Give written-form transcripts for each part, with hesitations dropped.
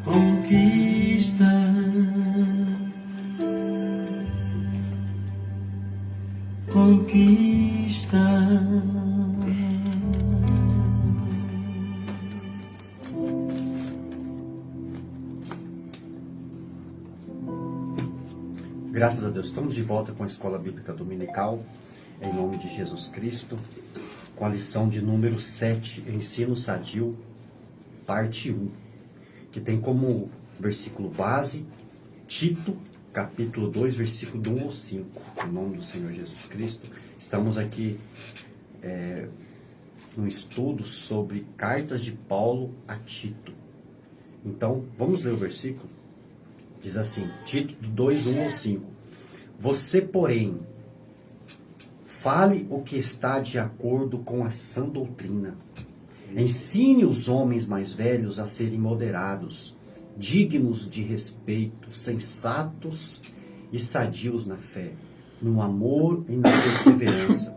conquista, conquista. Graças a Deus, estamos de volta com a Escola Bíblica Dominical, em nome de Jesus Cristo, com a lição de número 7, Ensino Sadio, parte 1, que tem como versículo base, Tito, capítulo 2, versículo do 1 ao 5, em nome do Senhor Jesus Cristo. Estamos aqui no estudo sobre cartas de Paulo a Tito. Então, vamos ler o versículo? Diz assim, Tito 2, 1 ao 5. Você, porém, fale o que está de acordo com a sã doutrina. Ensine os homens mais velhos a serem moderados, dignos de respeito, sensatos e sadios na fé, no amor e na perseverança.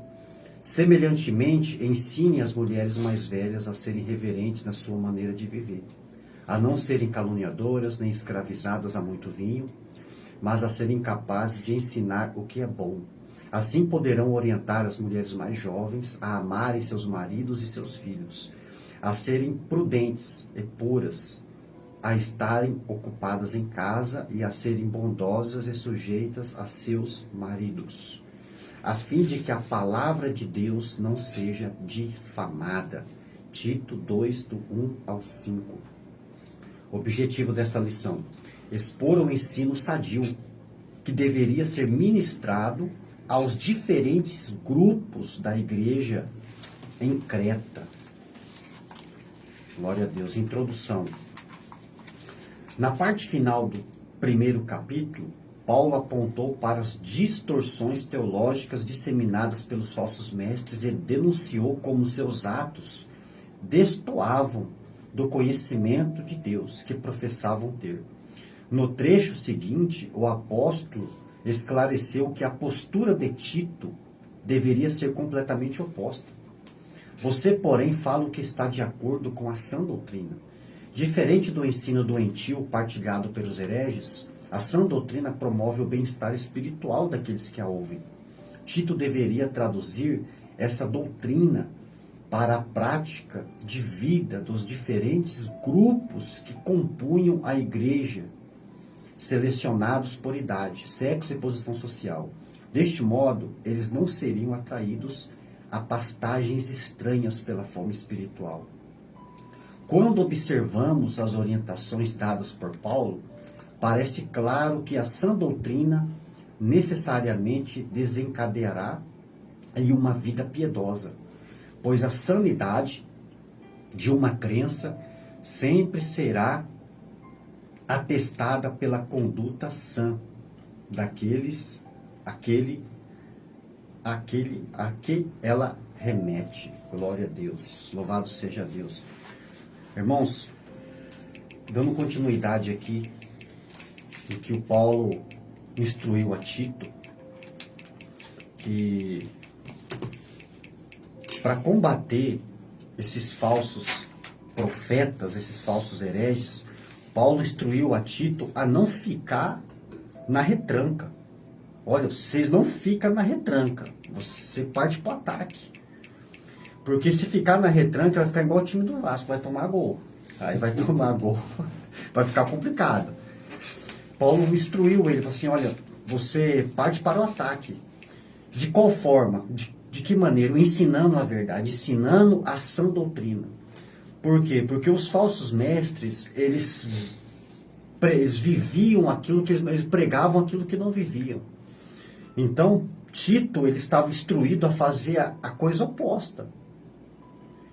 Semelhantemente, ensine as mulheres mais velhas a serem reverentes na sua maneira de viver, a não serem caluniadoras nem escravizadas a muito vinho, mas a serem capazes de ensinar o que é bom. Assim poderão orientar as mulheres mais jovens a amarem seus maridos e seus filhos, a serem prudentes e puras, a estarem ocupadas em casa e a serem bondosas e sujeitas a seus maridos, a fim de que a palavra de Deus não seja difamada. Tito 2, do 1 ao 5. Objetivo desta lição: expor o ensino sadio, que deveria ser ministrado aos diferentes grupos da igreja em Creta. Glória a Deus. Introdução. Na parte final do primeiro capítulo, Paulo apontou para as distorções teológicas disseminadas pelos falsos mestres e denunciou como seus atos destoavam do conhecimento de Deus que professavam ter. No trecho seguinte, o apóstolo esclareceu que a postura de Tito deveria ser completamente oposta. Você, porém, fala o que está de acordo com a sã doutrina. Diferente do ensino doentio partilhado pelos hereges, a sã doutrina promove o bem-estar espiritual daqueles que a ouvem. Tito deveria traduzir essa doutrina para a prática de vida dos diferentes grupos que compunham a igreja, selecionados por idade, sexo e posição social. Deste modo, eles não seriam atraídos a pastagens estranhas pela fome espiritual. Quando observamos as orientações dadas por Paulo, parece claro que a sã doutrina necessariamente desencadeará em uma vida piedosa, pois a sanidade de uma crença sempre será atestada pela conduta sã daqueles a que ela remete. Glória a Deus, louvado seja Deus. Irmãos, dando continuidade aqui no que o Paulo instruiu a Tito, que para combater esses falsos profetas, esses falsos hereges, Paulo instruiu a Tito a não ficar na retranca. Olha, vocês não ficam na retranca, você parte para o ataque. Porque se ficar na retranca, vai ficar igual o time do Vasco, vai tomar gol. Aí vai tomar gol, vai ficar complicado. Paulo instruiu ele, falou assim, olha, você parte para o ataque. De qual forma? De que maneira? Ensinando a verdade, ensinando a sã doutrina. Por quê? Porque os falsos mestres, eles viviam aquilo que eles pregavam aquilo que não viviam. Então, Tito, ele estava instruído a fazer a coisa oposta.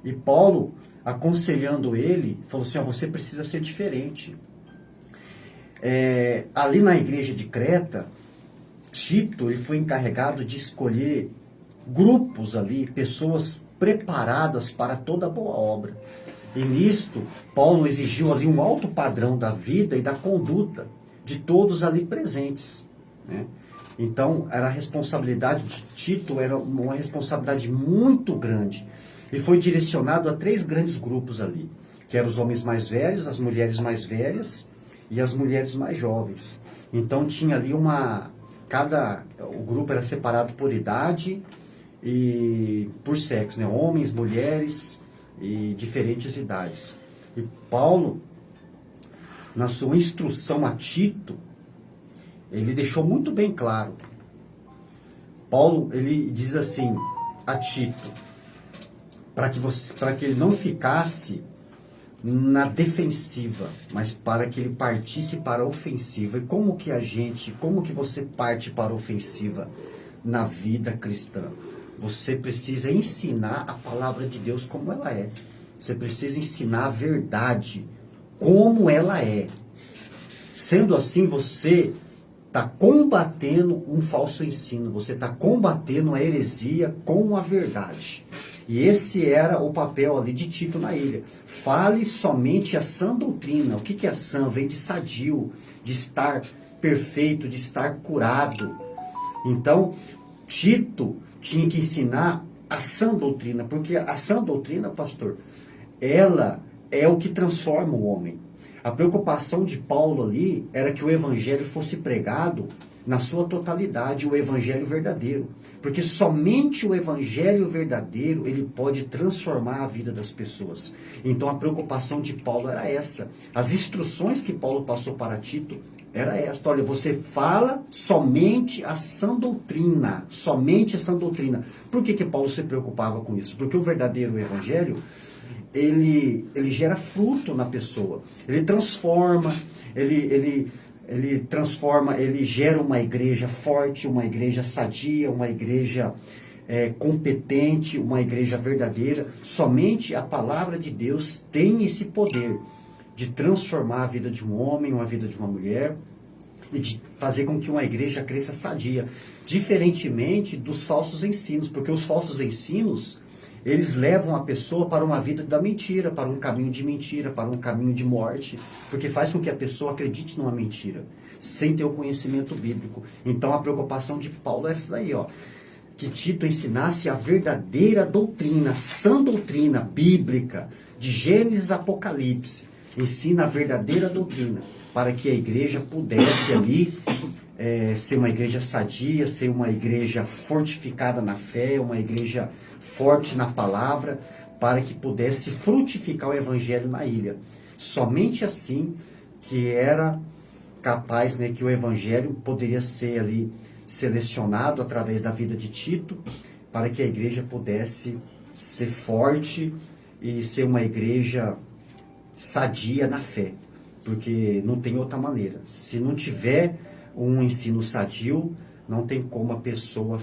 E Paulo, aconselhando ele, falou assim, você precisa ser diferente. Ali na igreja de Creta, Tito, ele foi encarregado de escolher grupos ali, pessoas preparadas para toda boa obra. E nisto, Paulo exigiu ali um alto padrão da vida e da conduta de todos ali presentes, né? Então, a responsabilidade de Tito era uma responsabilidade muito grande. E foi direcionado a 3 grandes grupos ali. que eram os homens mais velhos, as mulheres mais velhas e as mulheres mais jovens. Então tinha ali o grupo era separado por idade e por sexo, né? Homens, mulheres e diferentes idades. E Paulo, na sua instrução a Tito, ele deixou muito bem claro. Paulo, ele diz assim a Tito, para que ele não ficasse na defensiva, mas para que ele partisse para a ofensiva. E como que você parte para a ofensiva na vida cristã? Você precisa ensinar a palavra de Deus como ela é. Você precisa ensinar a verdade como ela é. Sendo assim, você está combatendo um falso ensino, você está combatendo a heresia com a verdade. E esse era o papel ali de Tito na ilha. Fale somente a sã doutrina. O que é sã? Vem de sadio, de estar perfeito, de estar curado. Então, Tito tinha que ensinar a sã doutrina, porque a sã doutrina, pastor, ela é o que transforma o homem. A preocupação de Paulo ali era que o evangelho fosse pregado na sua totalidade, o evangelho verdadeiro. Porque somente o evangelho verdadeiro, ele pode transformar a vida das pessoas. Então a preocupação de Paulo era essa. As instruções que Paulo passou para Tito era esta: olha, você fala somente a sã doutrina, somente a sã doutrina. Por que Paulo se preocupava com isso? Porque o verdadeiro evangelho, ele gera fruto na pessoa, ele transforma, ele gera uma igreja forte, uma igreja sadia, uma igreja competente, uma igreja verdadeira. Somente a palavra de Deus tem esse poder de transformar a vida de um homem, a vida de uma mulher, e de fazer com que uma igreja cresça sadia, diferentemente dos falsos ensinos, porque os falsos ensinos, eles levam a pessoa para uma vida da mentira, para um caminho de mentira, para um caminho de morte, porque faz com que a pessoa acredite numa mentira, sem ter o conhecimento bíblico. Então a preocupação de Paulo é essa daí, ó, que Tito ensinasse a verdadeira doutrina, sã doutrina bíblica, de Gênesis a Apocalipse. Ensina a verdadeira doutrina, para que a igreja pudesse ali ser uma igreja sadia, ser uma igreja fortificada na fé, uma igreja forte na palavra, para que pudesse frutificar o evangelho na ilha. Somente assim que era capaz, né, que o evangelho poderia ser ali selecionado através da vida de Tito, para que a igreja pudesse ser forte e ser uma igreja sadia na fé, porque não tem outra maneira. Se não tiver um ensino sadio, não tem como a pessoa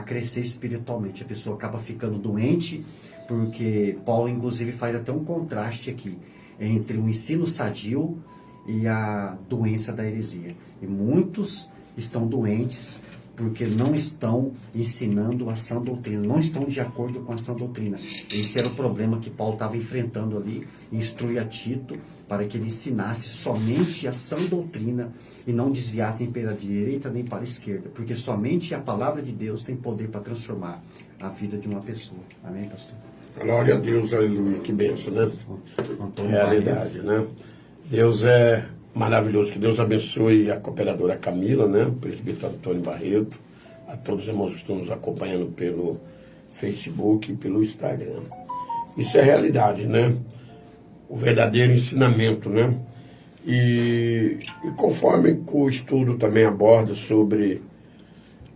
crescer espiritualmente. A pessoa acaba ficando doente, porque Paulo, inclusive, faz até um contraste aqui entre o ensino sadio e a doença da heresia. E muitos estão doentes porque não estão ensinando a sã doutrina, não estão de acordo com a sã doutrina. Esse era o problema que Paulo estava enfrentando ali, instruir a Tito para que ele ensinasse somente a sã doutrina e não desviasse nem para a direita nem para a esquerda, porque somente a palavra de Deus tem poder para transformar a vida de uma pessoa. Amém, pastor? Glória a Deus, aleluia, que bênção, né? Realidade, né? Deus é maravilhoso, que Deus abençoe a cooperadora Camila, né? O presbítero Antônio Barreto, a todos os irmãos que estão nos acompanhando pelo Facebook e pelo Instagram. Isso é realidade, né? O verdadeiro ensinamento, né? E conforme o estudo também aborda sobre...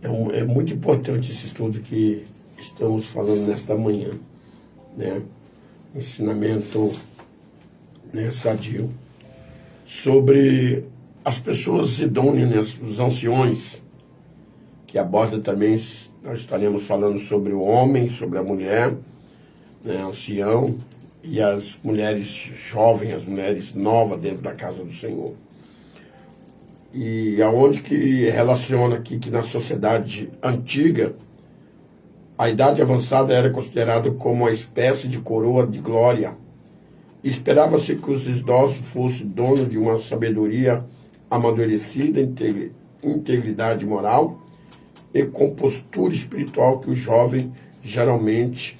É muito importante esse estudo que estamos falando nesta manhã, né? Ensinamento, né, sadio, sobre as pessoas idôneas, né, os anciões, que aborda também, nós estaremos falando sobre o homem, sobre a mulher, né, ancião, e as mulheres jovens, as mulheres novas dentro da casa do Senhor. E aonde que relaciona aqui que na sociedade antiga, a idade avançada era considerada como uma espécie de coroa de glória. Esperava-se que os idosos fossem donos de uma sabedoria amadurecida, integridade moral e compostura espiritual que o jovem geralmente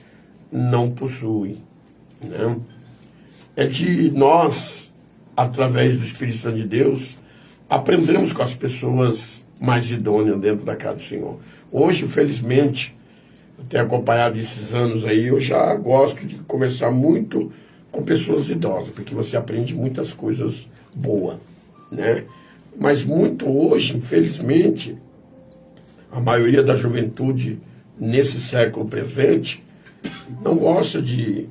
não possui, né? é de nós, através do Espírito Santo de Deus, aprendermos com as pessoas mais idôneas dentro da casa do Senhor. Hoje, infelizmente, eu tenho acompanhado esses anos aí, eu já gosto de conversar muito com pessoas idosas, porque você aprende muitas coisas boas, né? Mas muito hoje, infelizmente, a maioria da juventude nesse século presente não gosta de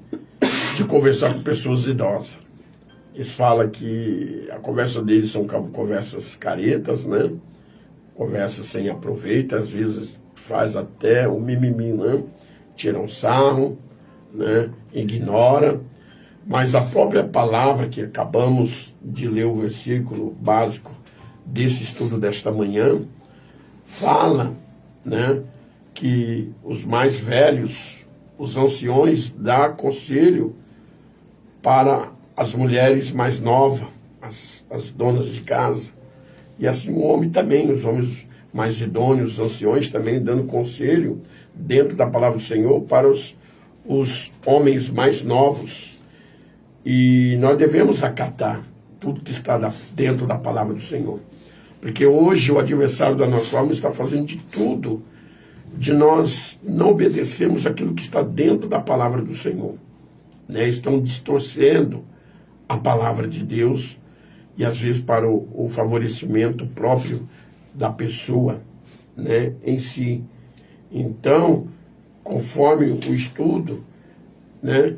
conversar com pessoas idosas. Eles falam que a conversa deles são conversas caretas, né? Conversas sem aproveito, às vezes faz até o mimimi, né? Tira um sarro, né? Ignora. Mas a própria palavra que acabamos de ler o versículo básico desse estudo desta manhã, fala, né, que os mais velhos, os anciões, dão conselho para as mulheres mais novas, as donas de casa. E assim o homem também, os homens mais idôneos, os anciões também dando conselho dentro da palavra do Senhor para os homens mais novos. E nós devemos acatar tudo que está dentro da palavra do Senhor. Porque hoje o adversário da nossa alma está fazendo de tudo de nós não obedecermos aquilo que está dentro da palavra do Senhor, né? Estão distorcendo a palavra de Deus e às vezes para o favorecimento próprio da pessoa, né, em si. Então, conforme o estudo, né,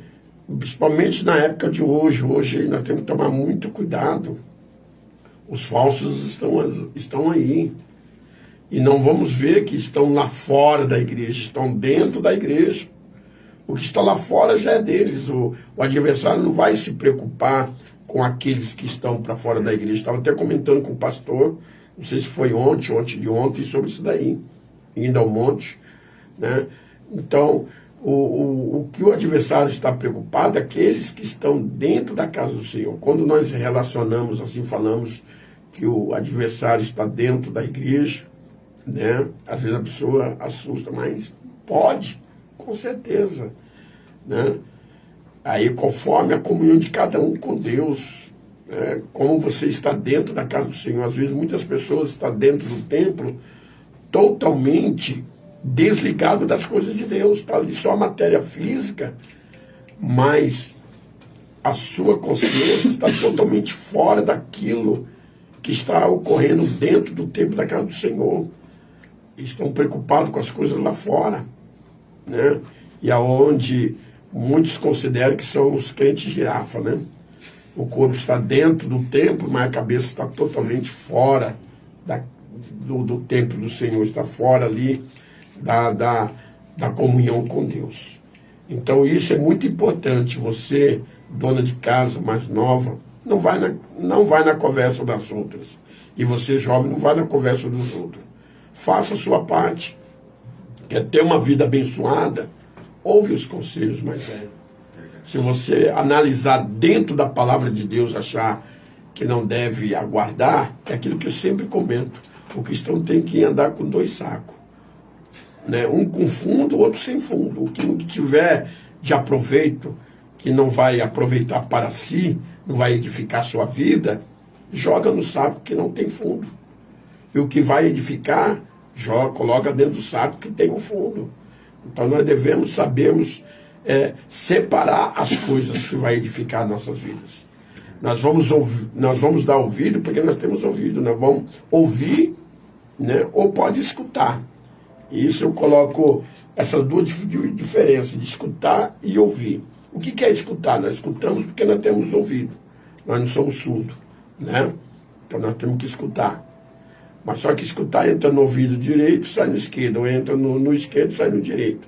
principalmente na época de hoje nós temos que tomar muito cuidado. Os falsos estão aí. E não vamos ver que estão lá fora da igreja, estão dentro da igreja. O que está lá fora já é deles. O adversário não vai se preocupar com aqueles que estão para fora da igreja. Estava até comentando com o pastor, não sei se foi ontem de ontem, sobre isso daí, indo ao monte, né? Então, o que o adversário está preocupado é aqueles que estão dentro da casa do Senhor. Quando nós relacionamos, assim, falamos que o adversário está dentro da igreja, né? Às vezes a pessoa assusta, mas pode, com certeza, né? Aí, conforme a comunhão de cada um com Deus, né? Como você está dentro da casa do Senhor. Às vezes muitas pessoas estão dentro do templo totalmente desligado das coisas de Deus, está ali só a matéria física, mas a sua consciência está totalmente fora daquilo que está ocorrendo dentro do templo da casa do Senhor. Estão preocupados com as coisas lá fora, né? E aonde muitos consideram que são os crentes girafa, né? O corpo está dentro do templo, mas a cabeça está totalmente fora do templo do Senhor, está fora ali da comunhão com Deus. Então isso é muito importante. Você, dona de casa mais nova, não vai na conversa das outras. E você, jovem, não vai na conversa dos outros. Faça a sua parte. Quer ter uma vida abençoada? Ouve os conselhos mais velhos. Se você analisar dentro da palavra de Deus, achar que não deve aguardar, é aquilo que eu sempre comento. O cristão tem que andar com 2 sacos, né? Um com fundo, o outro sem fundo. O que não tiver de aproveito, que não vai aproveitar para si, não vai edificar sua vida, joga no saco que não tem fundo. E o que vai edificar, coloca dentro do saco que tem o fundo. Então nós devemos sabermos separar as coisas que vai edificar nossas vidas. Nós vamos dar ouvido porque nós temos ouvido. Nós vamos ouvir, né, ou pode escutar. E isso eu coloco essas duas diferenças, de escutar e ouvir. O que é escutar? Nós escutamos porque nós temos ouvido. Nós não somos surdos, né? Então nós temos que escutar. Mas só que escutar entra no ouvido direito, sai no esquerdo. Ou entra no esquerdo, sai no direito.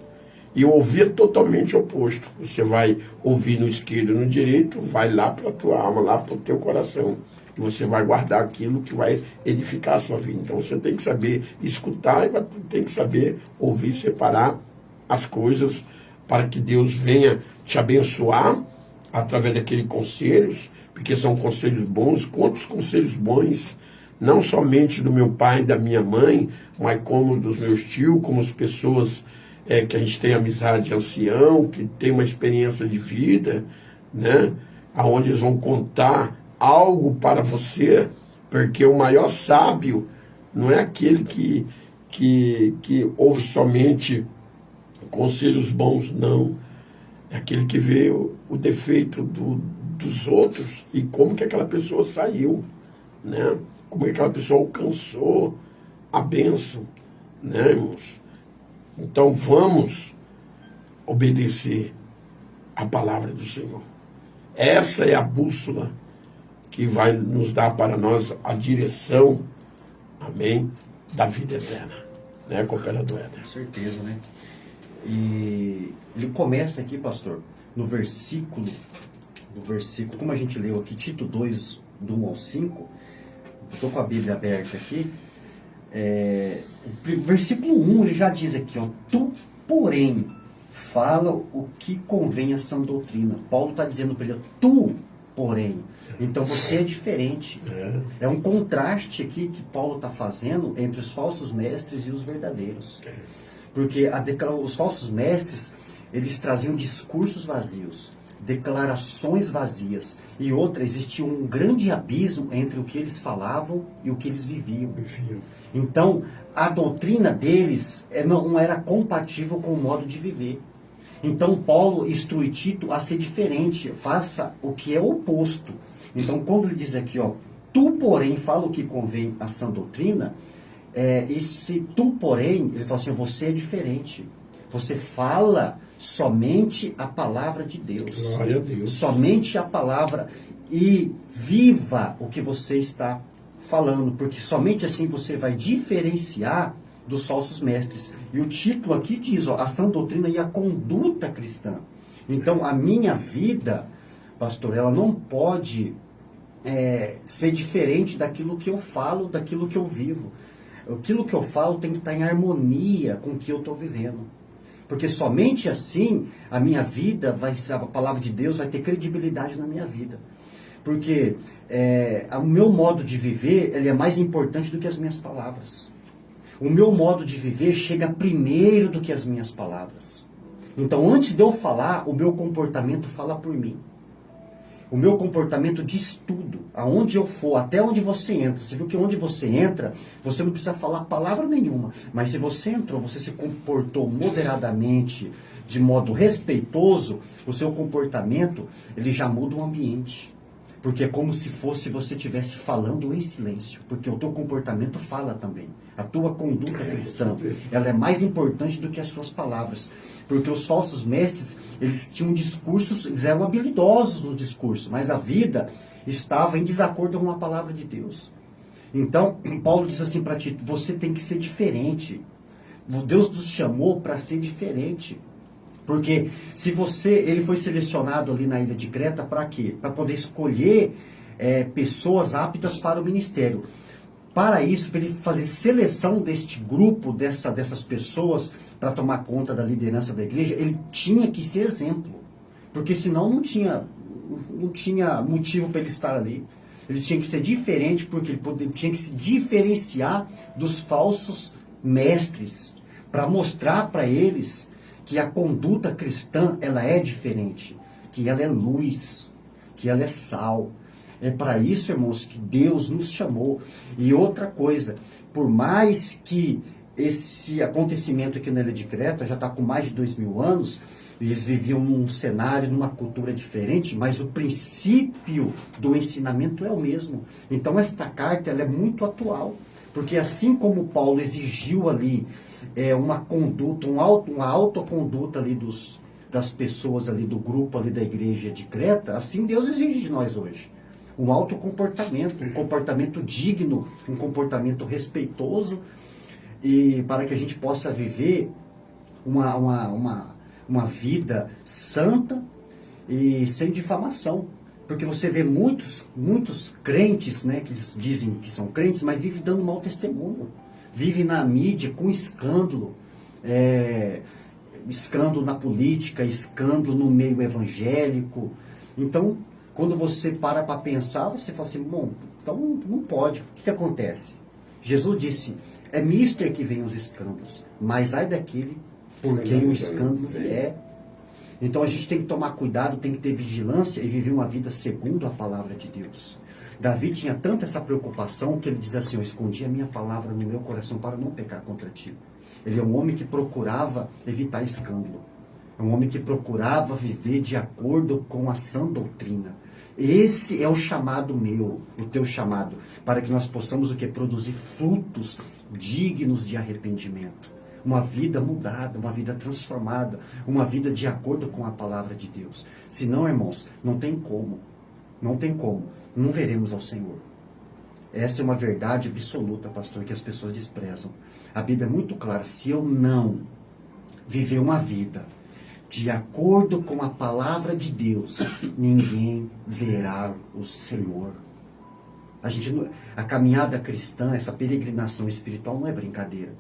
E ouvir é totalmente oposto. Você vai ouvir no esquerdo e no direito, vai lá para a tua alma, lá para o teu coração. E você vai guardar aquilo que vai edificar a sua vida. Então você tem que saber escutar e tem que saber ouvir, separar as coisas para que Deus venha te abençoar através daqueles conselhos, porque são conselhos bons. Quantos conselhos bons, não somente do meu pai e da minha mãe, mas como dos meus tios, como as pessoas que a gente tem amizade ancião, que tem uma experiência de vida, né? aonde eles vão contar algo para você, porque o maior sábio não é aquele que ouve somente conselhos bons, não. É aquele que vê o defeito dos outros e como que aquela pessoa saiu, né? Como que aquela pessoa alcançou a bênção, né, irmãos? Então vamos obedecer a palavra do Senhor. Essa é a bússola que vai nos dar para nós a direção, amém, da vida eterna, né, cooperador Éder? Com certeza, né? E ele começa aqui, pastor, no versículo, como a gente leu aqui, Tito 2, do 1 ao 5, estou com a Bíblia aberta aqui, o versículo 1, ele já diz aqui, ó, tu, porém, fala o que convém à sã doutrina. Paulo está dizendo para ele, tu, porém. Então você é diferente. É um contraste aqui que Paulo está fazendo entre os falsos mestres e os verdadeiros. Porque os falsos mestres, eles traziam discursos vazios, declarações vazias. E outra, existia um grande abismo entre o que eles falavam e o que eles viviam. Então, a doutrina deles não era compatível com o modo de viver. Então, Paulo instrui Tito a ser diferente, faça o que é oposto. Então, quando ele diz aqui, ó, tu, porém, fala o que convém à sã doutrina, esse tu, porém, ele fala assim, você é diferente. Você fala somente a palavra de Deus. Glória a Deus. Somente a palavra. E viva o que você está falando, porque somente assim você vai diferenciar dos falsos mestres. E o título aqui diz, ó, a sã doutrina e a conduta cristã. Então, a minha vida, pastor, ela não pode ser diferente daquilo que eu falo, daquilo que eu vivo. Aquilo que eu falo tem que estar em harmonia com o que eu estou vivendo. Porque somente assim a minha vida a palavra de Deus vai ter credibilidade na minha vida. Porque o meu modo de viver, ele é mais importante do que as minhas palavras. O meu modo de viver chega primeiro do que as minhas palavras. Então, antes de eu falar, o meu comportamento fala por mim. O meu comportamento diz tudo. Aonde eu for, até onde você entra. Você viu que onde você entra, você não precisa falar palavra nenhuma. Mas se você entrou, você se comportou moderadamente, de modo respeitoso, o seu comportamento, ele já muda o ambiente. Porque é como se fosse você estivesse falando em silêncio. Porque o teu comportamento fala também. A tua conduta cristã, ela é mais importante do que as suas palavras. Porque os falsos mestres, eles tinham discursos, eles eram habilidosos no discurso, mas a vida estava em desacordo com a palavra de Deus. Então, Paulo diz assim para Tito, você tem que ser diferente. Deus nos chamou para ser diferente. Porque ele foi selecionado ali na ilha de Creta para quê? Para poder escolher pessoas aptas para o ministério. Para isso, para ele fazer seleção deste grupo, dessas pessoas, para tomar conta da liderança da igreja, ele tinha que ser exemplo. Porque senão não tinha motivo para ele estar ali. Ele tinha que ser diferente, porque ele tinha que se diferenciar dos falsos mestres, para mostrar para eles que a conduta cristã, ela é diferente, que ela é luz, que ela é sal. É para isso, irmãos, que Deus nos chamou. E outra coisa, por mais que esse acontecimento aqui na Ilha de Creta já está com mais de 2000 anos, eles viviam num cenário, numa cultura diferente, mas o princípio do ensinamento é o mesmo. Então esta carta ela é muito atual, porque assim como Paulo exigiu ali uma conduta, uma autoconduta ali das pessoas ali do grupo ali da igreja de Creta, assim Deus exige de nós hoje. Um autocomportamento, um comportamento digno, um comportamento respeitoso, e para que a gente possa viver uma vida santa e sem difamação. Porque você vê muitos crentes, né, que dizem que são crentes, mas vivem dando mau testemunho. Vive na mídia com escândalo. Escândalo na política, escândalo no meio evangélico. Então, quando você para pensar, você fala assim, bom, então não pode. O que acontece? Jesus disse, é mister que vem os escândalos, mas ai daquele por quem o escândalo vier. Então a gente tem que tomar cuidado, tem que ter vigilância e viver uma vida segundo a palavra de Deus. Davi tinha tanta essa preocupação que ele diz assim: eu escondi a minha palavra no meu coração para não pecar contra ti. Ele é um homem que procurava evitar escândalo. É um homem que procurava viver de acordo com a sã doutrina. Esse é o chamado meu, o teu chamado, para que nós possamos o que? Produzir frutos dignos de arrependimento. Uma vida mudada, uma vida transformada, uma vida de acordo com a palavra de Deus. Senão, irmãos, não tem como, não veremos ao Senhor. Essa é uma verdade absoluta, pastor, que as pessoas desprezam. A Bíblia é muito clara: se eu não viver uma vida de acordo com a palavra de Deus, ninguém verá o Senhor. A caminhada cristã, essa peregrinação espiritual não é brincadeira.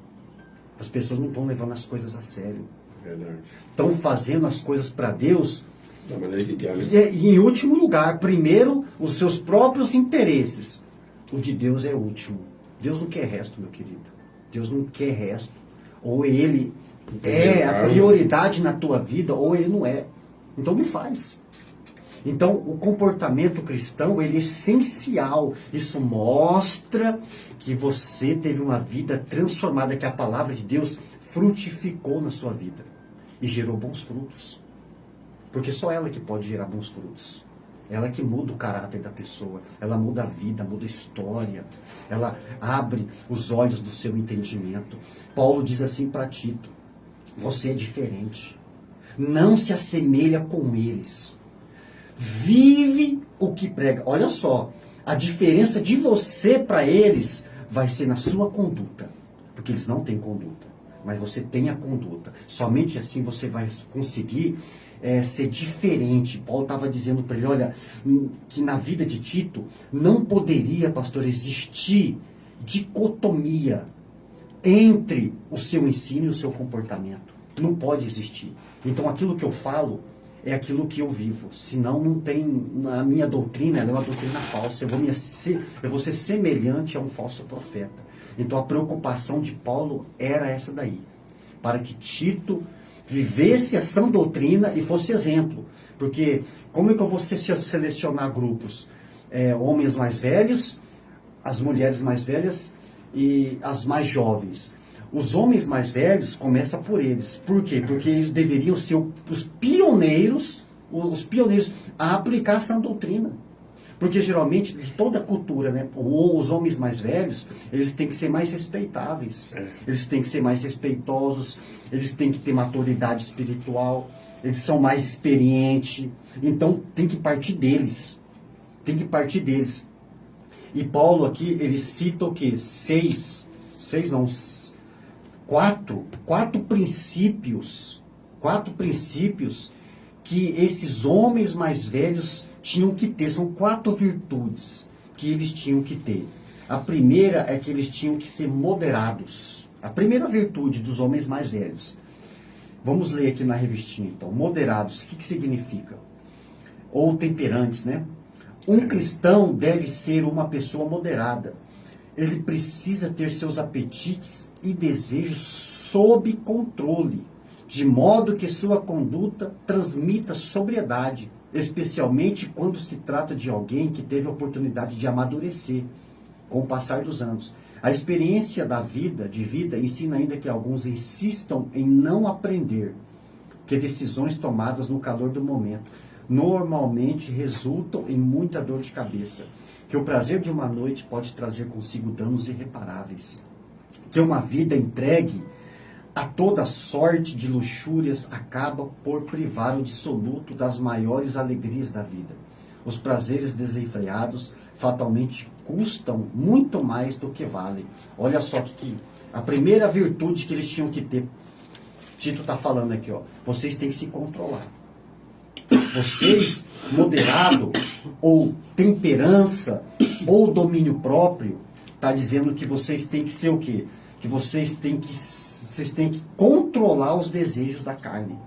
As pessoas não estão levando as coisas a sério. Verdade. Estão fazendo as coisas para Deus. Da maneira que quer, né? E em último lugar, primeiro, os seus próprios interesses. O de Deus é último. Deus não quer resto, meu querido. Deus não quer resto. Ou ele é a prioridade na tua vida, ou ele não é. Então não faz. Então o comportamento cristão, ele é essencial. Isso mostra que você teve uma vida transformada, que a palavra de Deus frutificou na sua vida e gerou bons frutos. Porque só ela que pode gerar bons frutos. Ela que muda o caráter da pessoa, ela muda a vida, muda a história, ela abre os olhos do seu entendimento. Paulo diz assim para Tito: você é diferente, não se assemelha com eles, vive o que prega. Olha só, a diferença de você para eles vai ser na sua conduta, porque eles não têm conduta, mas você tem a conduta. Somente assim você vai conseguir ser diferente. Paulo estava dizendo para ele, olha, que na vida de Tito não poderia, pastor, existir dicotomia entre o seu ensino e o seu comportamento. Não pode existir. Então aquilo que eu falo é aquilo que eu vivo. Senão não tem, a minha doutrina, ela é uma doutrina falsa. Eu vou ser semelhante a um falso profeta. Então a preocupação de Paulo era essa daí, para que Tito vivesse a sã doutrina e fosse exemplo. Porque como é que eu vou selecionar grupos? Homens mais velhos, as mulheres mais velhas e as mais jovens. Os homens mais velhos, começa por eles. Por quê? Porque eles deveriam ser os pioneiros a aplicar a sã doutrina. Porque geralmente, de toda a cultura, né, os homens mais velhos, eles têm que ser mais respeitáveis, eles têm que ser mais respeitosos, eles têm que ter maturidade espiritual, eles são mais experientes, então tem que partir deles, E Paulo aqui, ele cita o quê? Quatro princípios que esses homens mais velhos tinham que ter. São 4 virtudes que eles tinham que ter. A primeira é que eles tinham que ser moderados. A primeira virtude dos homens mais velhos. Vamos ler aqui na revistinha, então. Moderados, o que significa? Ou temperantes, né? Um cristão deve ser uma pessoa moderada. Ele precisa ter seus apetites e desejos sob controle, de modo que sua conduta transmita sobriedade, especialmente quando se trata de alguém que teve a oportunidade de amadurecer com o passar dos anos. A experiência de vida, ensina ainda que alguns insistam em não aprender, que decisões tomadas no calor do momento normalmente resultam em muita dor de cabeça, que o prazer de uma noite pode trazer consigo danos irreparáveis, que uma vida entregue a toda sorte de luxúrias acaba por privar o dissoluto das maiores alegrias da vida. Os prazeres desenfreados fatalmente custam muito mais do que valem. Olha só que a primeira virtude que eles tinham que ter. Tito está falando aqui, ó. Vocês têm que se controlar. Vocês, moderado, ou temperança, ou domínio próprio, está dizendo que vocês têm que ser o quê? Que vocês têm que controlar os desejos da carne.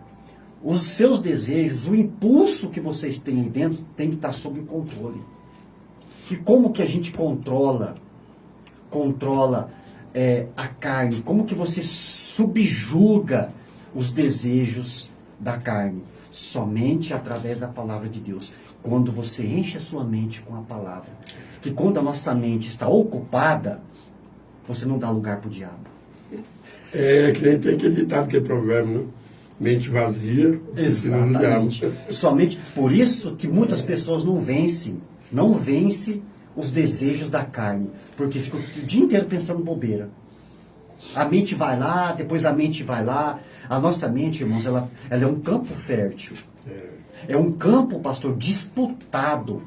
Os seus desejos, o impulso que vocês têm aí dentro, tem que estar sob controle. E como que a gente controla a carne? Como que você subjuga os desejos da carne? Somente através da palavra de Deus. Quando você enche a sua mente com a palavra. Que quando a nossa mente está ocupada, você não dá lugar para o diabo. É que nem tem aquele ditado, aquele provérbio, né? Mente vazia, oficina do diabo. Somente por isso que muitas pessoas não vencem os desejos da carne, porque ficam o dia inteiro pensando bobeira. A mente vai lá, depois a mente vai lá. A nossa mente, irmãos, ela é um campo fértil. É um campo, pastor, disputado.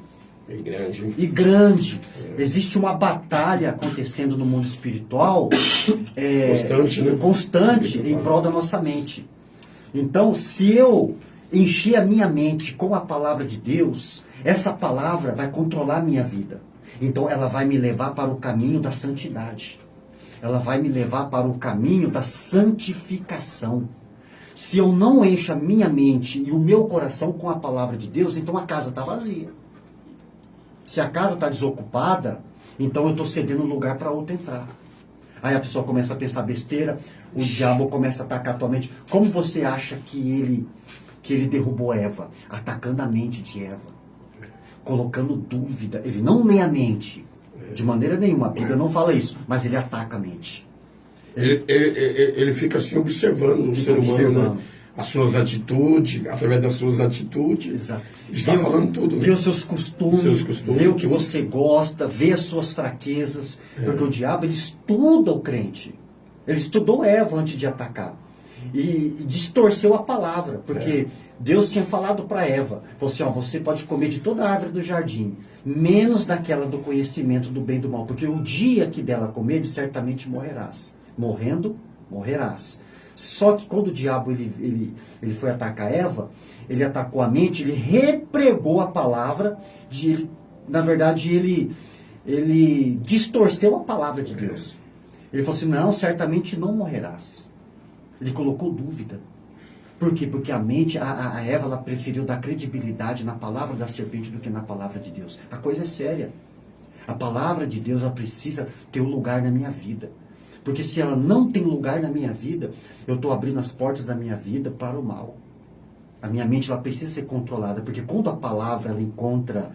E grande. Existe uma batalha acontecendo no mundo espiritual constante, né? Constante em prol da nossa mente. Então, se eu encher a minha mente com a palavra de Deus, essa palavra vai controlar a minha vida. Então, ela vai me levar para o caminho da santidade. Ela vai me levar para o caminho da santificação. Se eu não encho a minha mente e o meu coração com a palavra de Deus, então a casa está vazia. Se a casa está desocupada, então eu estou cedendo lugar para outra entrar. Aí a pessoa começa a pensar besteira, o diabo começa a atacar a tua mente. Como você acha que ele derrubou Eva? Atacando a mente de Eva. Colocando dúvida. Ele não lê a mente. De maneira nenhuma. A Bíblia não fala isso. Mas ele ataca a mente. Ele fica assim observando o ser humano, né? As suas atitudes, através das suas atitudes. Exato. Está falando tudo. Vê os seus costumes, vê o que você gosta, vê as suas fraquezas. Porque o diabo, ele estuda o crente. Ele estudou Eva antes de atacar. E distorceu a palavra. Porque Deus tinha falado para Eva, falou assim, ó, você pode comer de toda a árvore do jardim, menos daquela do conhecimento do bem e do mal. Porque o dia que dela comeres, certamente morrerás. Morrendo, morrerás. Só que quando o diabo ele foi atacar Eva, ele atacou a mente, ele repregou a palavra, na verdade ele distorceu a palavra de Deus. Ele falou assim, não, certamente não morrerás. Ele colocou dúvida. Por quê? Porque a mente, a Eva, ela preferiu dar credibilidade na palavra da serpente do que na palavra de Deus. A coisa é séria. A palavra de Deus, ela precisa ter um lugar na minha vida. Porque se ela não tem lugar na minha vida, eu estou abrindo as portas da minha vida para o mal. A minha mente, ela precisa ser controlada, porque quando a palavra ela encontra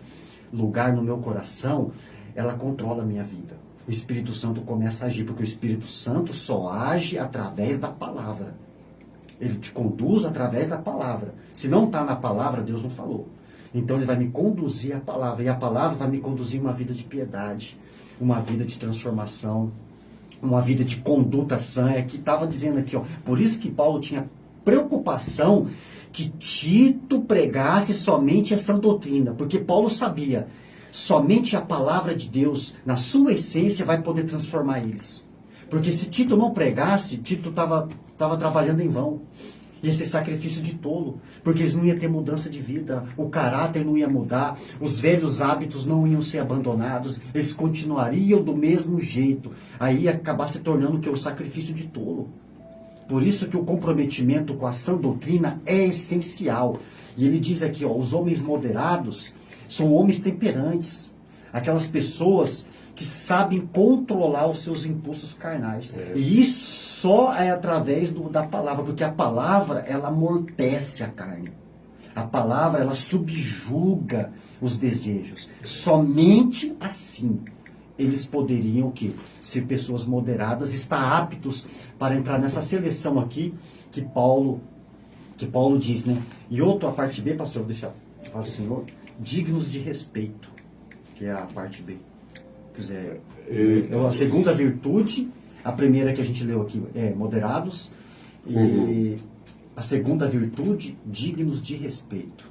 lugar no meu coração, ela controla a minha vida. O Espírito Santo começa a agir, porque o Espírito Santo só age através da palavra. Ele te conduz através da palavra. Se não está na palavra, Deus não falou. Então ele vai me conduzir à palavra, e a palavra vai me conduzir a uma vida de piedade, uma vida de transformação, uma vida de conduta sã. É que estava dizendo aqui, ó, por isso que Paulo tinha preocupação que Tito pregasse somente essa doutrina, porque Paulo sabia, somente a palavra de Deus, na sua essência, vai poder transformar eles. Porque se Tito não pregasse, Tito estava trabalhando em vão. Ia ser sacrifício de tolo, porque eles não iam ter mudança de vida, o caráter não ia mudar, os velhos hábitos não iam ser abandonados, eles continuariam do mesmo jeito. Aí ia acabar se tornando o sacrifício de tolo. Por isso que o comprometimento com a sã doutrina é essencial. E ele diz aqui, ó, os homens moderados são homens temperantes, aquelas pessoas que sabem controlar os seus impulsos carnais. E isso só é através da palavra, porque a palavra, ela amortece a carne. A palavra, ela subjuga os desejos. Somente assim eles poderiam ser pessoas moderadas, estar aptos para entrar nessa seleção aqui que Paulo diz, né? E outra, a parte B, pastor, vou deixar para o senhor, dignos de respeito, que é a parte B. Quer dizer, a segunda virtude, a primeira que a gente leu aqui é moderados, e a segunda virtude, dignos de respeito.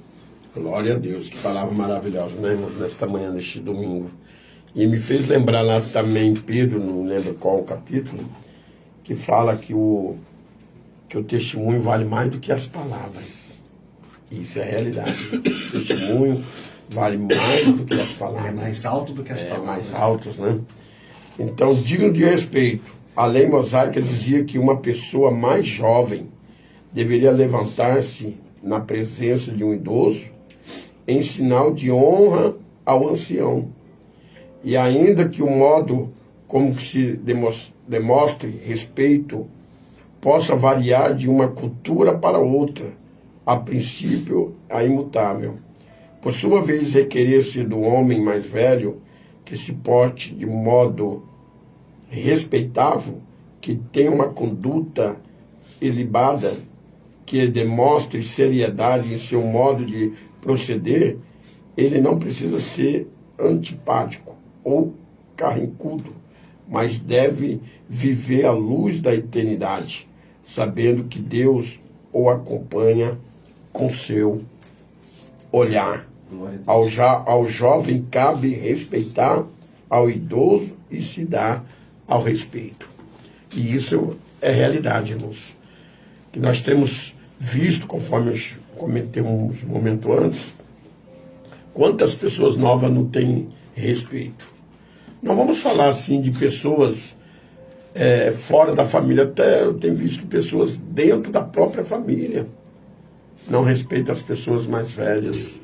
Glória a Deus, que palavra maravilhosa, né, irmão? Nesta manhã, neste domingo. E me fez lembrar lá também Pedro, não lembro qual o capítulo, que fala que o testemunho vale mais do que as palavras. Isso é a realidade. O testemunho vale mais do que as palavras. É mais alto do que as palavras. Mais altos, né? Então, digno de respeito. A lei mosaica dizia que uma pessoa mais jovem deveria levantar-se na presença de um idoso em sinal de honra ao ancião. E ainda que o modo como se demonstre respeito possa variar de uma cultura para outra, a princípio, a imutável. Por sua vez, requerer-se do homem mais velho que se porte de modo respeitável, que tenha uma conduta ilibada, que demonstre seriedade em seu modo de proceder, ele não precisa ser antipático ou carrancudo, mas deve viver à luz da eternidade, sabendo que Deus o acompanha com seu olhar. Ao jovem cabe respeitar, ao idoso e se dar ao respeito. E isso é realidade, irmãos. Que nós temos visto, conforme eu comentei um momento antes, quantas pessoas novas não têm respeito. Não vamos falar assim de pessoas fora da família, até eu tenho visto pessoas dentro da própria família não respeitam as pessoas mais velhas,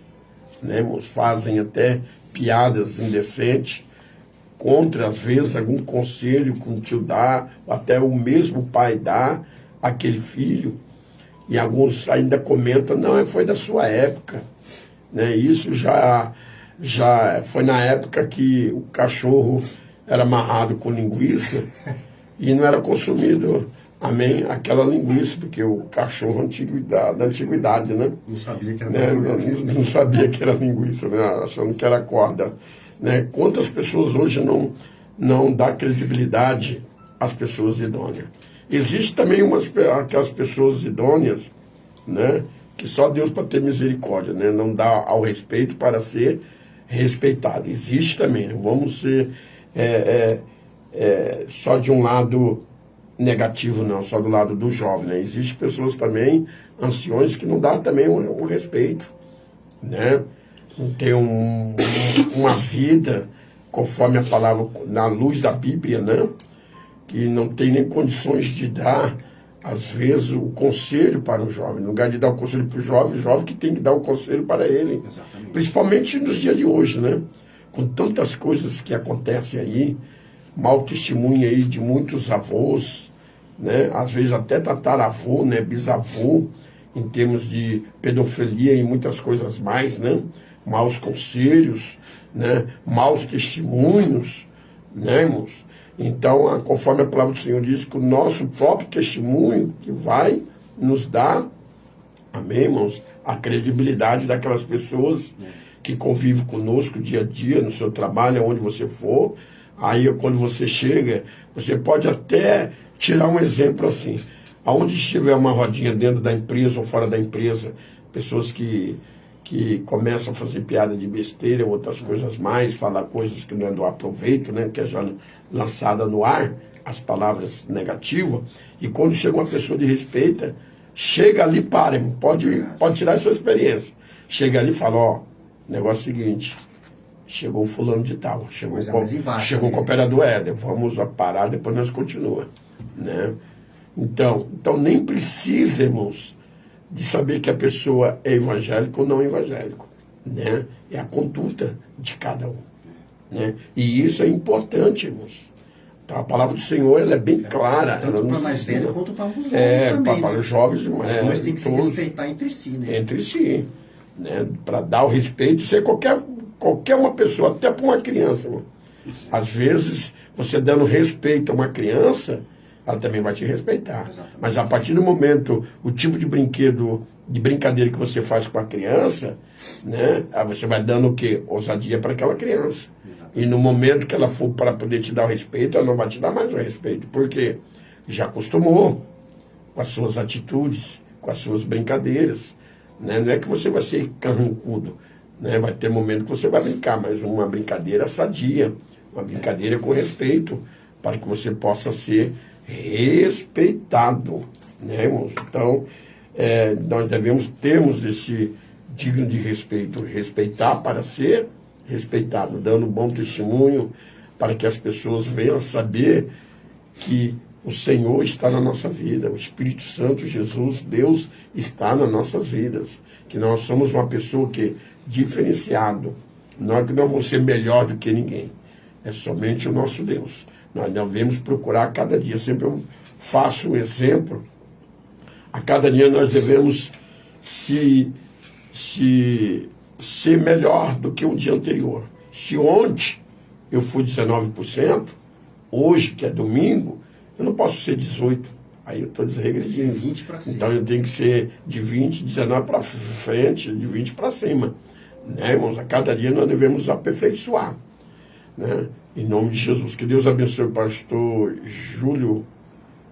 né, irmãos? Fazem até piadas indecentes contra, às vezes, algum conselho que um tio dá, ou até o mesmo pai dá àquele filho. E alguns ainda comentam, não, foi da sua época. Né? Isso já foi na época que o cachorro era amarrado com linguiça e não era consumido, amém, aquela linguiça, porque o cachorro da antiguidade, né? Não sabia que era não sabia que era linguiça, né? Achando que era corda. Né? Quantas pessoas hoje não dá credibilidade às pessoas idôneas? Existe também aquelas pessoas idôneas, né, que só Deus para ter misericórdia, né, não dá ao respeito para ser respeitado. Existe também, não vamos ser só de um lado negativo, não, só do lado do jovem. Né? Existem pessoas também, anciões, que não dá também o respeito, né? Não tem uma vida conforme a palavra, na luz da Bíblia, né? Que não tem nem condições de dar, às vezes, o conselho para o jovem. No lugar de dar o conselho para o jovem que tem que dar o conselho para ele. Exatamente. Principalmente nos dias de hoje, né? Com tantas coisas que acontecem aí, mau testemunho aí de muitos avós, né? Às vezes até tataravô, né? Bisavô, em termos de pedofilia e muitas coisas mais, né? Maus conselhos, né? Maus testemunhos, né, irmãos? Então, conforme a palavra do Senhor diz, que o nosso próprio testemunho que vai nos dar, amém, irmãos, a credibilidade daquelas pessoas que convivem conosco dia a dia, no seu trabalho, onde você for. Aí, quando você chega, você pode até tirar um exemplo assim. Aonde estiver uma rodinha dentro da empresa ou fora da empresa, pessoas que começam a fazer piada de besteira, outras coisas mais, falar coisas que não é do aproveito, né, que é já lançada no ar, as palavras negativas, e quando chega uma pessoa de respeito, chega ali, pode tirar essa experiência, chega ali e fala, ó, negócio seguinte, chegou o fulano de tal, chegou o cooperador Éder, vamos parar, depois nós continuamos, né? Então nem precisa, irmãos, de saber que a pessoa é evangélica ou não evangélico, né? É a conduta de cada um, né? E isso é importante, irmãos. Então, a palavra do Senhor, ela é bem clara. Tanto para mais velho quanto para os jovens também. Para os jovens, os dois têm que se respeitar entre si, né? Entre si, né? Para dar o respeito, ser qualquer uma pessoa, até para uma criança, irmão. Às vezes, você dando respeito a uma criança, ela também vai te respeitar. Exatamente. Mas a partir do momento, o tipo de brincadeira que você faz com a criança, né? Aí você vai dando o quê? Ousadia para aquela criança. Exatamente. E no momento que ela for para poder te dar o respeito, ela não vai te dar mais o respeito. Porque já acostumou com as suas atitudes, com as suas brincadeiras. Né? Não é que você vai ser carrancudo. Né? Vai ter momento que você vai brincar, mas uma brincadeira sadia, uma brincadeira com respeito, para que você possa ser respeitado, né, irmãos? Então, nós termos esse digno de respeito, respeitar para ser respeitado, dando bom testemunho para que as pessoas venham saber que o Senhor está na nossa vida, o Espírito Santo, Jesus, Deus está nas nossas vidas, que nós somos uma pessoa que diferenciado, nós que não vamos ser melhor do que ninguém, é somente o nosso Deus. Nós devemos procurar a cada dia, sempre eu faço um exemplo, a cada dia nós devemos se ser melhor do que o dia anterior. Se ontem eu fui 19%, hoje, que é domingo, eu não posso ser 18%. Aí eu estou desregredindo. 20 para cima. Então eu tenho que ser de 20, 19 para frente, de 20 para cima. Né, irmãos? A cada dia nós devemos aperfeiçoar. Né? Em nome de Jesus. Que Deus abençoe o pastor Júlio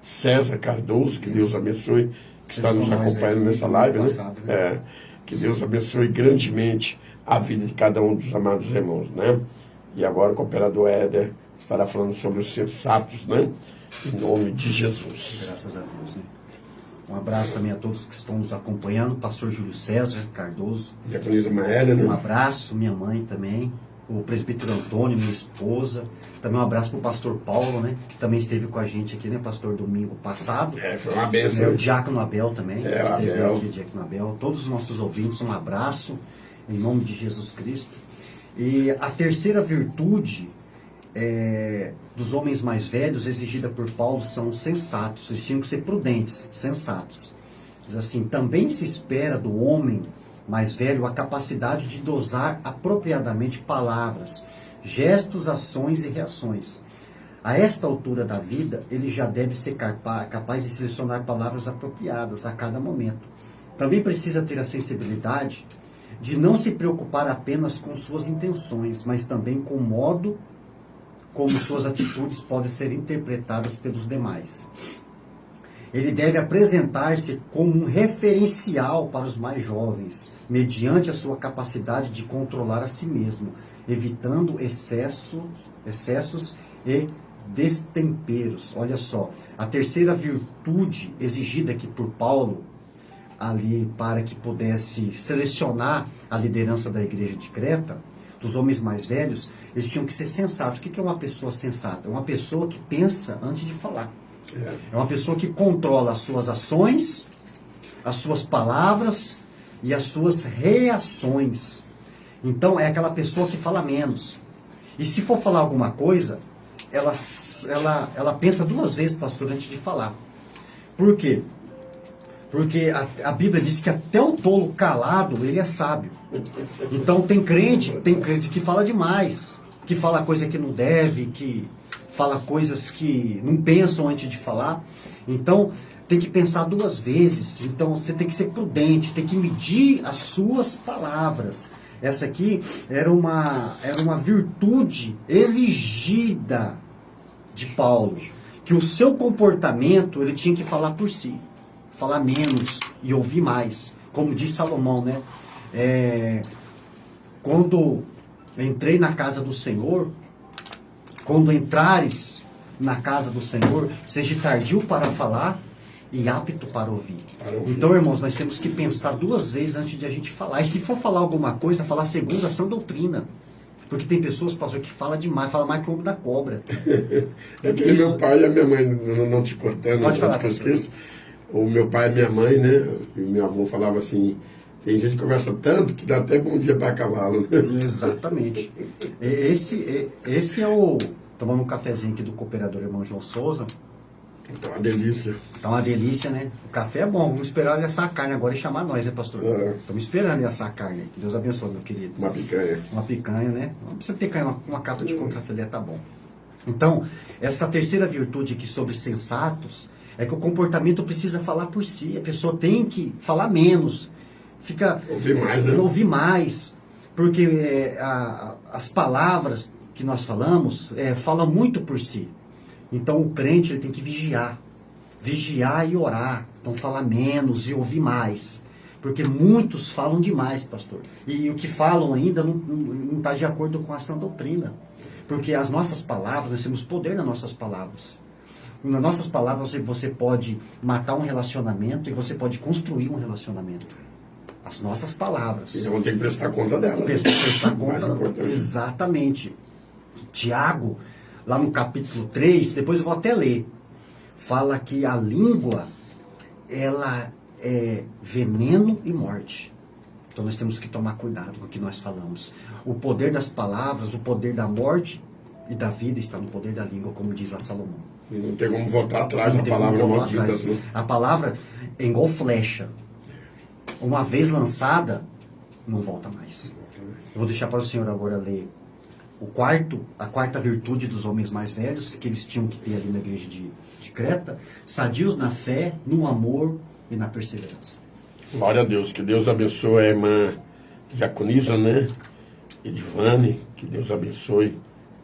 César Cardoso. Que Deus abençoe, que está nos acompanhando nessa live. Passado, né? Que Deus abençoe grandemente a vida de cada um dos amados irmãos. Né? E agora o cooperador Éder estará falando sobre os sensatos, né? Em nome de Jesus. Graças a Deus, né? Um abraço também a todos que estão nos acompanhando. Pastor Júlio César Cardoso. Diaconisa Maélia, né? Um abraço, minha mãe também. O presbítero Antônio, minha esposa. Também um abraço para o pastor Paulo, né? Que também esteve com a gente aqui, né? Pastor, domingo passado. Foi uma bênção. O Diácono Abel também. Esteve Abel. Aqui, o Diácono Abel. Todos os nossos ouvintes, um abraço. Em nome de Jesus Cristo. E a terceira virtude dos homens mais velhos, exigida por Paulo, são sensatos. Eles tinham que ser prudentes, sensatos. Diz assim, também se espera do homem mais velho a capacidade de dosar apropriadamente palavras, gestos, ações e reações. A esta altura da vida, ele já deve ser capaz de selecionar palavras apropriadas a cada momento. Também precisa ter a sensibilidade de não se preocupar apenas com suas intenções, mas também com o modo como suas atitudes podem ser interpretadas pelos demais. Ele deve apresentar-se como um referencial para os mais jovens, mediante a sua capacidade de controlar a si mesmo, evitando excessos e destemperos. Olha só, a terceira virtude exigida aqui por Paulo, ali para que pudesse selecionar a liderança da igreja de Creta, dos homens mais velhos, eles tinham que ser sensatos. O que é uma pessoa sensata? É uma pessoa que pensa antes de falar. É uma pessoa que controla as suas ações, as suas palavras e as suas reações. Então, é aquela pessoa que fala menos. E se for falar alguma coisa, ela pensa duas vezes, pastor, antes de falar. Por quê? Porque a Bíblia diz que até o tolo calado, ele é sábio. Então tem crente que fala demais, que fala coisa que não deve, que fala coisas que não pensam antes de falar. Então tem que pensar duas vezes. Então você tem que ser prudente, tem que medir as suas palavras. Essa aqui era uma virtude exigida de Paulo, que o seu comportamento ele tinha que falar por si. Falar menos e ouvir mais. Como diz Salomão, né? Quando entrei na casa do Senhor, quando entrares na casa do Senhor, seja tardio para falar e apto para ouvir. Então, irmãos, nós temos que pensar duas vezes antes de a gente falar. E se for falar alguma coisa, falar segundo a sã doutrina. Porque tem pessoas, pastor, que falam demais, falam mais que o ovo da cobra. É que meu pai e a minha mãe, não te cortando, pode falar, que eu esqueço. O meu pai e minha mãe, né? E meu avô falava assim, tem gente que conversa tanto que dá até bom dia para cavalo. Né? Exatamente. Esse é o... Tomando um cafezinho aqui do cooperador irmão João Souza. Tá uma delícia. Tá uma delícia, né? O café é bom. Vamos esperar ele assar a carne agora e chamar nós, né, pastor? Estamos esperando ele assar a carne. Que Deus abençoe, meu querido. Uma picanha. Uma picanha, né? Não precisa picanha, uma capa de contrafilé tá bom. Então, essa terceira virtude aqui sobre sensatos é que o comportamento precisa falar por si. A pessoa tem que falar menos. Ouvir mais, né? Ouvir mais. Porque as palavras que nós falamos falam muito por si. Então o crente ele tem que vigiar. Vigiar e orar. Então falar menos e ouvir mais. Porque muitos falam demais, pastor. E o que falam ainda não está de acordo com a sã doutrina. Porque as nossas palavras, nós temos poder nas nossas palavras. Nas nossas palavras você pode matar um relacionamento e você pode construir um relacionamento. As nossas palavras. Então vamos ter que prestar conta delas. Prestar conta. Exatamente. Tiago, lá no capítulo 3, depois eu vou até ler, fala que a língua, ela é veneno e morte. Então nós temos que tomar cuidado com o que nós falamos. O poder das palavras, o poder da morte e da vida está no poder da língua, como diz a Salomão. E não tem como voltar atrás da palavra maldita. A palavra é igual flecha. uma vez lançada, não volta mais. Eu vou deixar para o senhor agora ler a quarta virtude dos homens mais velhos, que eles tinham que ter ali na igreja de Creta: sadios na fé, no amor e na perseverança. Glória a Deus, que Deus abençoe a irmã Diaconisa, né? Edivane, que Deus abençoe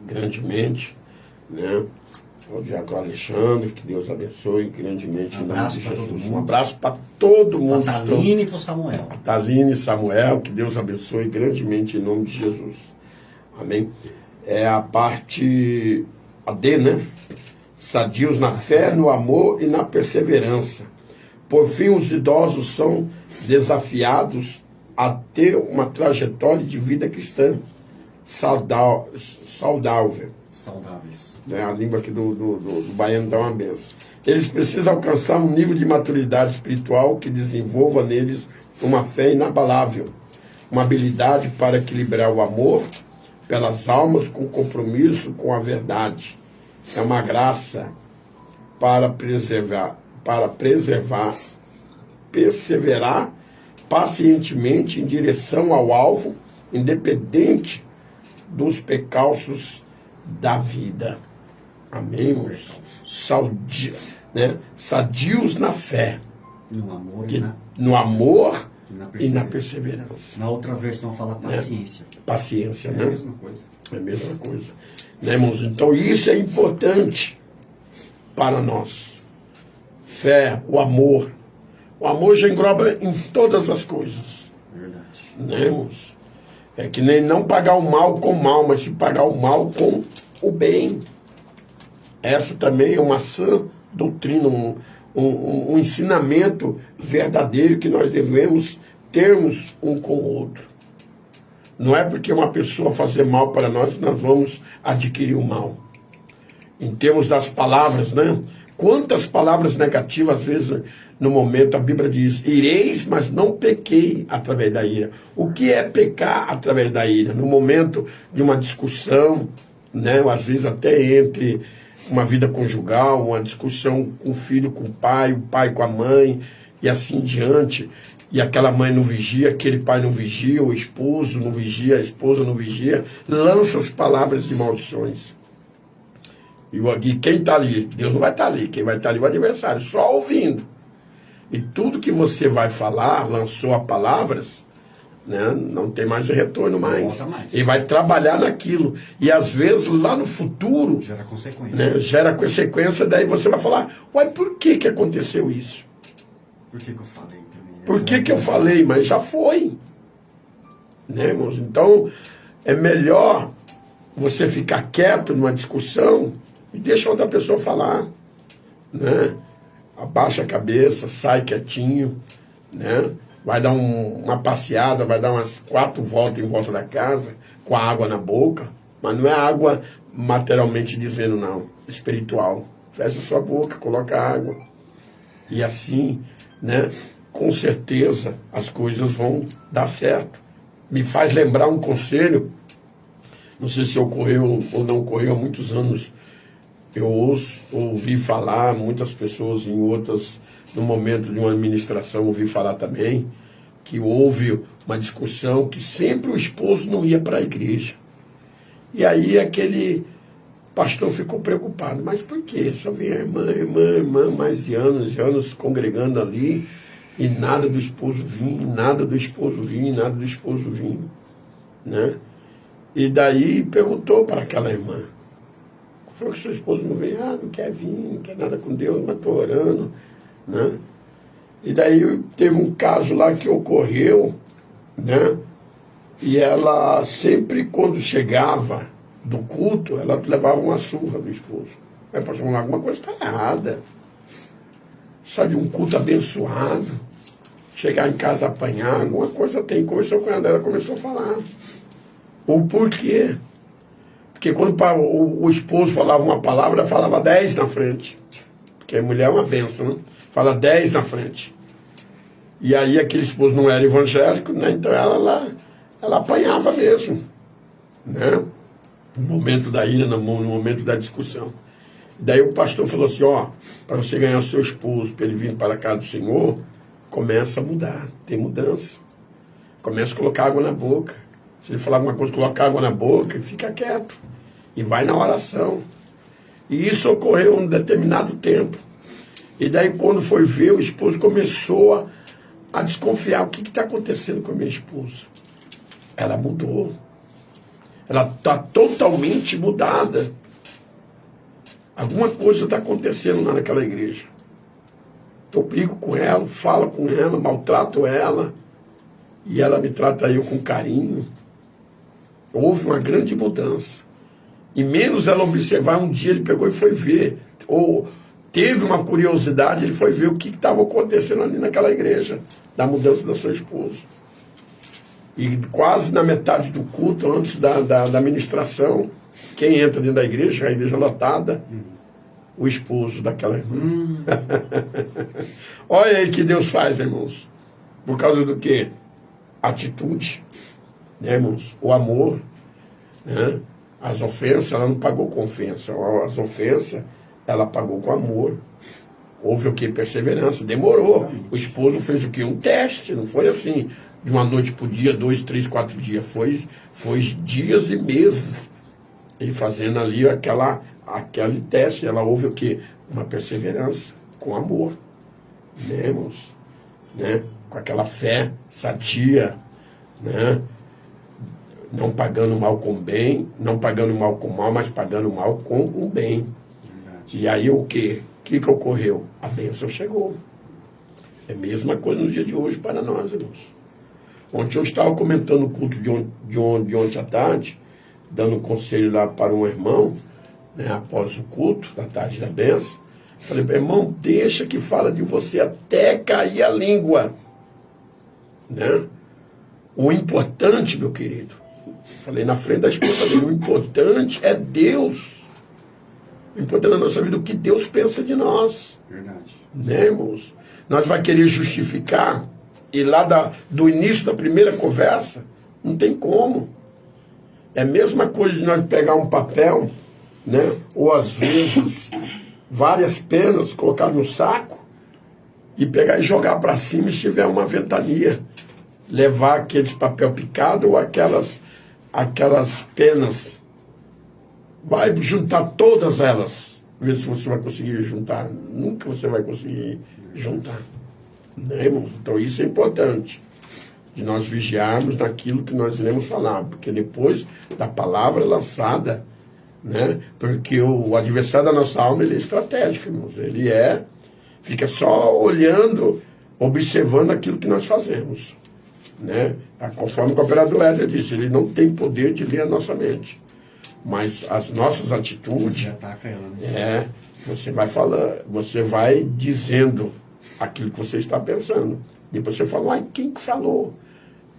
grandemente, né? O Diácono Alexandre, que Deus abençoe grandemente. Um abraço para todo mundo. Um abraço para todo mundo. A Taline e para o Samuel. A Taline e Samuel, que Deus abençoe grandemente em nome de Jesus. Amém? É a parte, a D, né? Sadios na fé, no amor e na perseverança. Por fim, os idosos são desafiados a ter uma trajetória de vida cristã saudáveis. A língua aqui do baiano dá uma benção. Eles precisam alcançar um nível de maturidade espiritual que desenvolva neles uma fé inabalável, uma habilidade para equilibrar o amor pelas almas com compromisso com a verdade. É uma graça para perseverar pacientemente em direção ao alvo, independente dos percalços da vida. Amém, irmãos? Sadios na fé, no amor e na perseverança. Na outra versão fala paciência. Paciência, né? É a mesma coisa. É a mesma coisa. Né, irmãos? Então isso é importante para nós. Fé, o amor. O amor já engloba em todas as coisas. Verdade. Né, irmãos? É que nem não pagar o mal com o mal, mas se pagar o mal com o bem. Essa também é uma sã doutrina, um ensinamento verdadeiro que nós devemos termos um com o outro. Não é porque uma pessoa fazer mal para nós que nós vamos adquirir o mal. Em termos das palavras, né? Quantas palavras negativas, às vezes, no momento, a Bíblia diz: ireis, mas não pequei através da ira. O que é pecar através da ira? No momento de uma discussão, né? Às vezes até entre uma vida conjugal, uma discussão com o filho com o pai com a mãe, e assim diante. E aquela mãe não vigia, aquele pai não vigia, o esposo não vigia, a esposa não vigia, lança as palavras de maldições. E quem está ali? Deus não vai estar ali. Quem vai estar ali é o adversário, só ouvindo. E tudo que você vai falar, lançou a palavras, né, não tem mais retorno mais. Ele vai trabalhar naquilo. E às vezes lá no futuro gera consequência. Né, gera consequência, daí você vai falar: uai, por que aconteceu isso? Por que eu falei também? Por que eu falei? Mas já foi. Né, irmãos? Então, é melhor você ficar quieto numa discussão e deixa outra pessoa falar, né? Abaixa a cabeça, sai quietinho, né? Vai dar uma passeada, vai dar umas 4 voltas em volta da casa, com a água na boca, mas não é água materialmente dizendo, não, espiritual. Fecha sua boca, coloca água. E assim, né? Com certeza as coisas vão dar certo. Me faz lembrar um conselho, não sei se ocorreu ou não ocorreu há muitos anos. Eu ouvi falar, muitas pessoas em outras, no momento de uma administração, ouvi falar também, que houve uma discussão que sempre o esposo não ia para a igreja. E aí aquele pastor ficou preocupado. Mas por quê? Só vinha irmã, mais de anos congregando ali, e nada do esposo vinha, nada do esposo vinha, né? E daí perguntou para aquela irmã: foi que seu esposo não veio? Não quer vir, não quer nada com Deus, mas estou orando, né? E daí teve um caso lá que ocorreu, né? E ela sempre, quando chegava do culto, ela levava uma surra do esposo. Aí pastor, alguma coisa está errada. Sai de um culto abençoado, chegar em casa apanhar, alguma coisa tem. Conversou com ela, começou a falar. O porquê? Porque quando o esposo falava uma palavra, ela falava 10 na frente. Porque a mulher é uma benção, né? Fala 10 na frente. E aí aquele esposo não era evangélico, né? Então ela apanhava mesmo, né? No momento da ira, no momento da discussão. Daí o pastor falou assim: ó, para você ganhar o seu esposo, para ele vir para a casa do Senhor, começa a mudar, tem mudança. Começa a colocar água na boca. Se ele falar alguma coisa, coloca água na boca e fica quieto. E vai na oração. E isso ocorreu um determinado tempo. E daí quando foi ver, o esposo começou a desconfiar. O que está acontecendo com a minha esposa? Ela mudou. Ela está totalmente mudada. Alguma coisa está acontecendo lá naquela igreja. Eu brigo com ela, falo com ela, maltrato ela. E ela me trata eu com carinho. Houve uma grande mudança. E menos ela observar, um dia ele pegou e foi ver. Ou teve uma curiosidade, ele foi ver o que estava acontecendo ali naquela igreja, da mudança da sua esposa. E quase na metade do culto, antes da ministração, quem entra dentro da igreja, a igreja lotada, o esposo daquela irmã. Olha aí que Deus faz, irmãos. Por causa do quê? Atitude, né, irmãos? O amor, né? As ofensas, ela não pagou com ofensa. As ofensas, ela pagou com amor. Houve o quê? Perseverança. Demorou. O esposo fez o quê? Um teste. Não foi assim, de uma noite por dia, 2, 3, 4 dias. Foi dias e meses. Ele fazendo ali aquele teste. Ela houve o quê? Uma perseverança com amor. Né, irmãos? Né? Com aquela fé sadia, né? Não pagando mal com bem, não pagando mal com mal, mas pagando mal com o bem. Verdade. E aí o quê? O que ocorreu? A bênção chegou. É a mesma coisa no dia de hoje para nós, irmãos. Ontem eu estava comentando o culto de ontem à tarde, dando um conselho lá para um irmão, né, após o culto, da tarde da bênção. Falei, irmão, deixa que fala de você até cair a língua. Né? O importante, meu querido, falei na frente da esposa dele, o importante é Deus. O importante na nossa vida é o que Deus pensa de nós. Verdade. Né, irmãos? Nós vai querer justificar, e lá do início da primeira conversa, não tem como. É a mesma coisa de nós pegar um papel, né? Ou às vezes várias penas, colocar no saco e pegar e jogar para cima se tiver uma ventania. Levar aqueles papel picado ou aquelas penas. Vai juntar todas elas. Ver se você vai conseguir juntar. Nunca você vai conseguir juntar. Né, irmãos? Então isso é importante. De nós vigiarmos naquilo que nós iremos falar. Porque depois da palavra lançada, né? Porque o adversário da nossa alma, ele é estratégico, irmãos. Ele fica só olhando, observando aquilo que nós fazemos. Né? Conforme o cooperador Éder disse, ele não tem poder de ler a nossa mente. Mas as nossas atitudes, você ataca ela, né? Você vai falando, você vai dizendo aquilo que você está pensando. Depois você fala, quem que falou?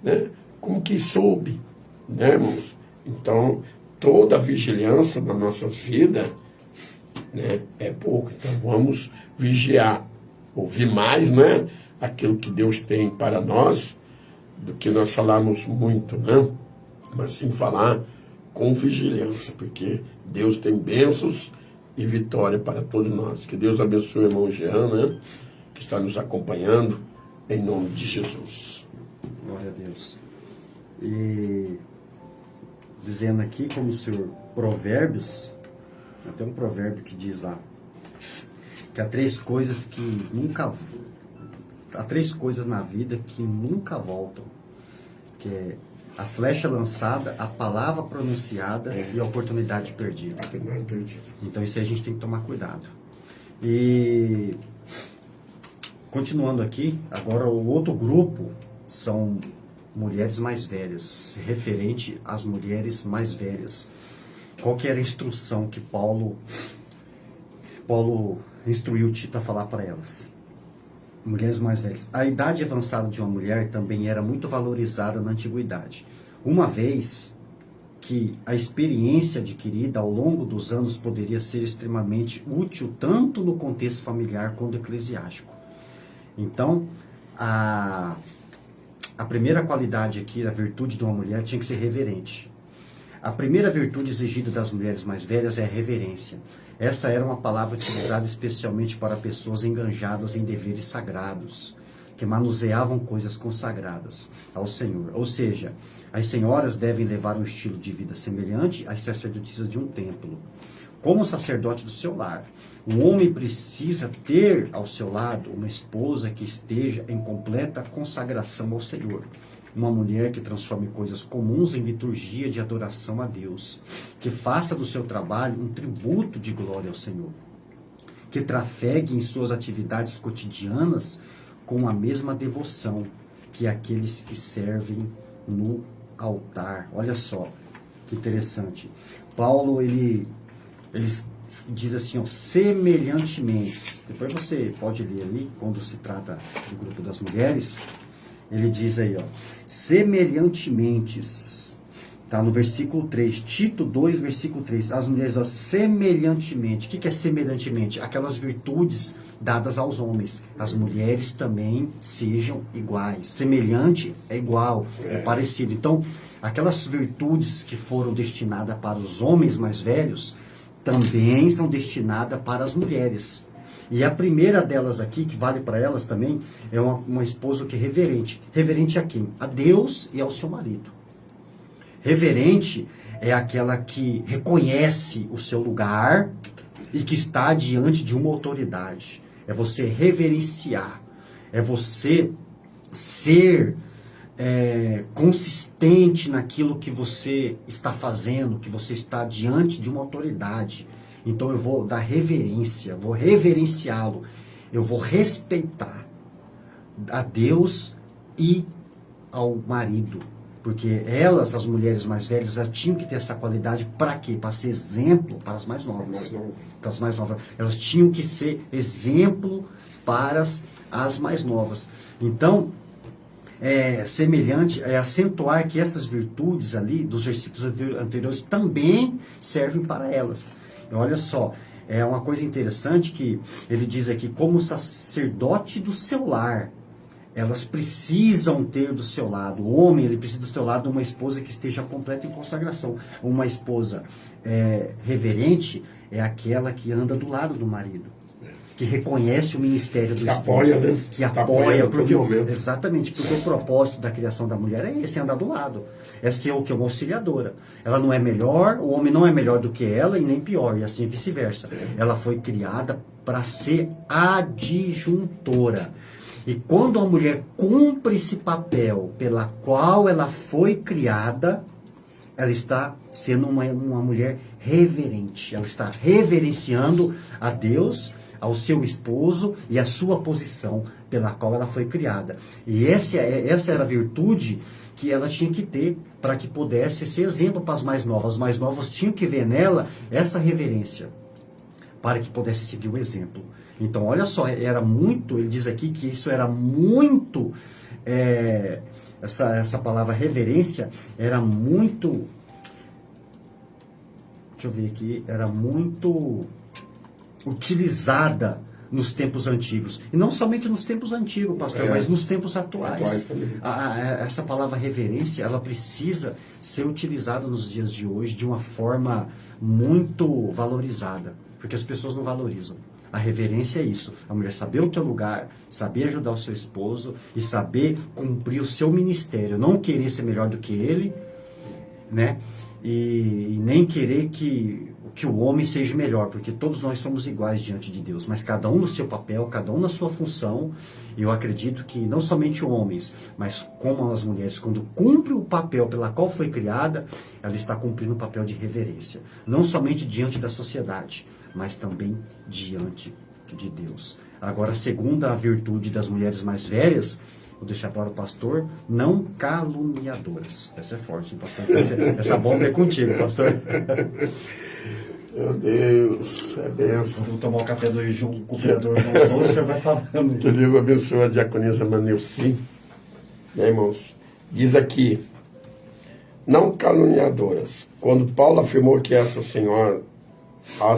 Né? Como que soube? Né, irmãos? Então, toda a vigilância na nossa vida, né, é pouco. Então, vamos vigiar. Ouvir mais, né? Aquilo que Deus tem para nós, do que nós falamos muito, né? Mas sim falar com vigilância, porque Deus tem bênçãos e vitória para todos nós. Que Deus abençoe o irmão Jean, né? Que está nos acompanhando, em nome de Jesus. Glória a Deus. E dizendo aqui, como o senhor, Provérbios, tem um provérbio que diz lá, que há três coisas na vida que nunca voltam, que é a flecha lançada, a palavra pronunciada e a oportunidade perdida. Então isso aí a gente tem que tomar cuidado. E continuando aqui, agora o outro grupo são mulheres mais velhas, referente às mulheres mais velhas. Qual que era a instrução que Paulo instruiu Tito a falar para elas? Mulheres mais velhas. A idade avançada de uma mulher também era muito valorizada na antiguidade, uma vez que a experiência adquirida ao longo dos anos poderia ser extremamente útil tanto no contexto familiar quanto eclesiástico. Então, a primeira qualidade aqui, a virtude de uma mulher, tinha que ser reverente. A primeira virtude exigida das mulheres mais velhas é a reverência. Essa era uma palavra utilizada especialmente para pessoas enganjadas em deveres sagrados. que manuseavam coisas consagradas ao Senhor. Ou seja, as senhoras devem levar um estilo de vida semelhante às sacerdotisas de um templo. Como sacerdote do seu lar, o homem precisa ter ao seu lado uma esposa que esteja em completa consagração ao Senhor. Uma mulher que transforme coisas comuns em liturgia de adoração a Deus. Que faça do seu trabalho um tributo de glória ao Senhor. Que trafegue em suas atividades cotidianas com a mesma devoção que aqueles que servem no altar. Olha só, que interessante. Paulo, ele diz assim, ó, semelhantemente. Depois você pode ler ali, quando se trata do grupo das mulheres, ele diz aí, ó, semelhantemente, tá no versículo 3, Tito 2, versículo 3, as mulheres, ó, semelhantemente. O que é semelhantemente? Aquelas virtudes dadas aos homens. As mulheres também sejam iguais. Semelhante é igual, é parecido. Então, aquelas virtudes que foram destinadas para os homens mais velhos, também são destinadas para as mulheres. E a primeira delas aqui, que vale para elas também, é uma esposa que é reverente. Reverente a quem? A Deus e ao seu marido. Reverente é aquela que reconhece o seu lugar e que está diante de uma autoridade. É você reverenciar. É você ser consistente naquilo que você está fazendo, que você está diante de uma autoridade. Então eu vou dar reverência, vou reverenciá-lo, eu vou respeitar a Deus e ao marido. Porque elas, as mulheres mais velhas, elas tinham que ter essa qualidade para quê? Para ser exemplo para as mais novas. Para as mais novas. Elas tinham que ser exemplo para as mais novas. Então, semelhante, acentuar que essas virtudes ali, dos versículos anteriores, também servem para elas. Olha só, é uma coisa interessante que ele diz aqui, como sacerdote do seu lar, elas precisam ter do seu lado, o homem, ele precisa do seu lado uma esposa que esteja completa em consagração. Uma esposa reverente é aquela que anda do lado do marido, que reconhece o ministério do esposo, apoia, né? Que apoia, porque exatamente, porque o propósito da criação da mulher é esse, é andar do lado, é ser o que uma auxiliadora. Ela não é melhor, o homem não é melhor do que ela e nem pior, e assim vice-versa. Ela foi criada para ser adjuntora. E quando a mulher cumpre esse papel pela qual ela foi criada, ela está sendo uma mulher reverente. Ela está reverenciando a Deus, ao seu esposo e a sua posição pela qual ela foi criada. E essa era a virtude que ela tinha que ter para que pudesse ser exemplo para as mais novas. As mais novas tinham que ver nela essa reverência para que pudesse seguir o exemplo. Então, olha só, era muito, ele diz aqui que isso era muito, essa palavra reverência era muito, deixa eu ver aqui, era muito utilizada nos tempos antigos. E não somente nos tempos antigos, pastor, mas nos tempos atuais. Essa palavra reverência, ela precisa ser utilizada nos dias de hoje de uma forma muito valorizada, porque as pessoas não valorizam. A reverência é isso, a mulher saber o teu lugar, saber ajudar o seu esposo e saber cumprir o seu ministério, não querer ser melhor do que ele, né? E nem querer que o homem seja melhor, porque todos nós somos iguais diante de Deus, mas cada um no seu papel, cada um na sua função. E eu acredito que não somente homens, mas como as mulheres, quando cumpre o papel pela qual foi criada, ela está cumprindo o papel de reverência, não somente diante da sociedade, mas também diante de Deus. Agora, a segunda virtude das mulheres mais velhas, vou deixar para o pastor, não caluniadoras. Essa é forte, hein, pastor? Essa bomba é contigo, pastor. Meu Deus, é benção. Vou tomar o café do João, com o vereador João Souza, o senhor vai falando. Que Deus abençoe a diaconisa Manilci. Né, irmãos? Diz aqui, não caluniadoras. Quando Paulo afirmou que as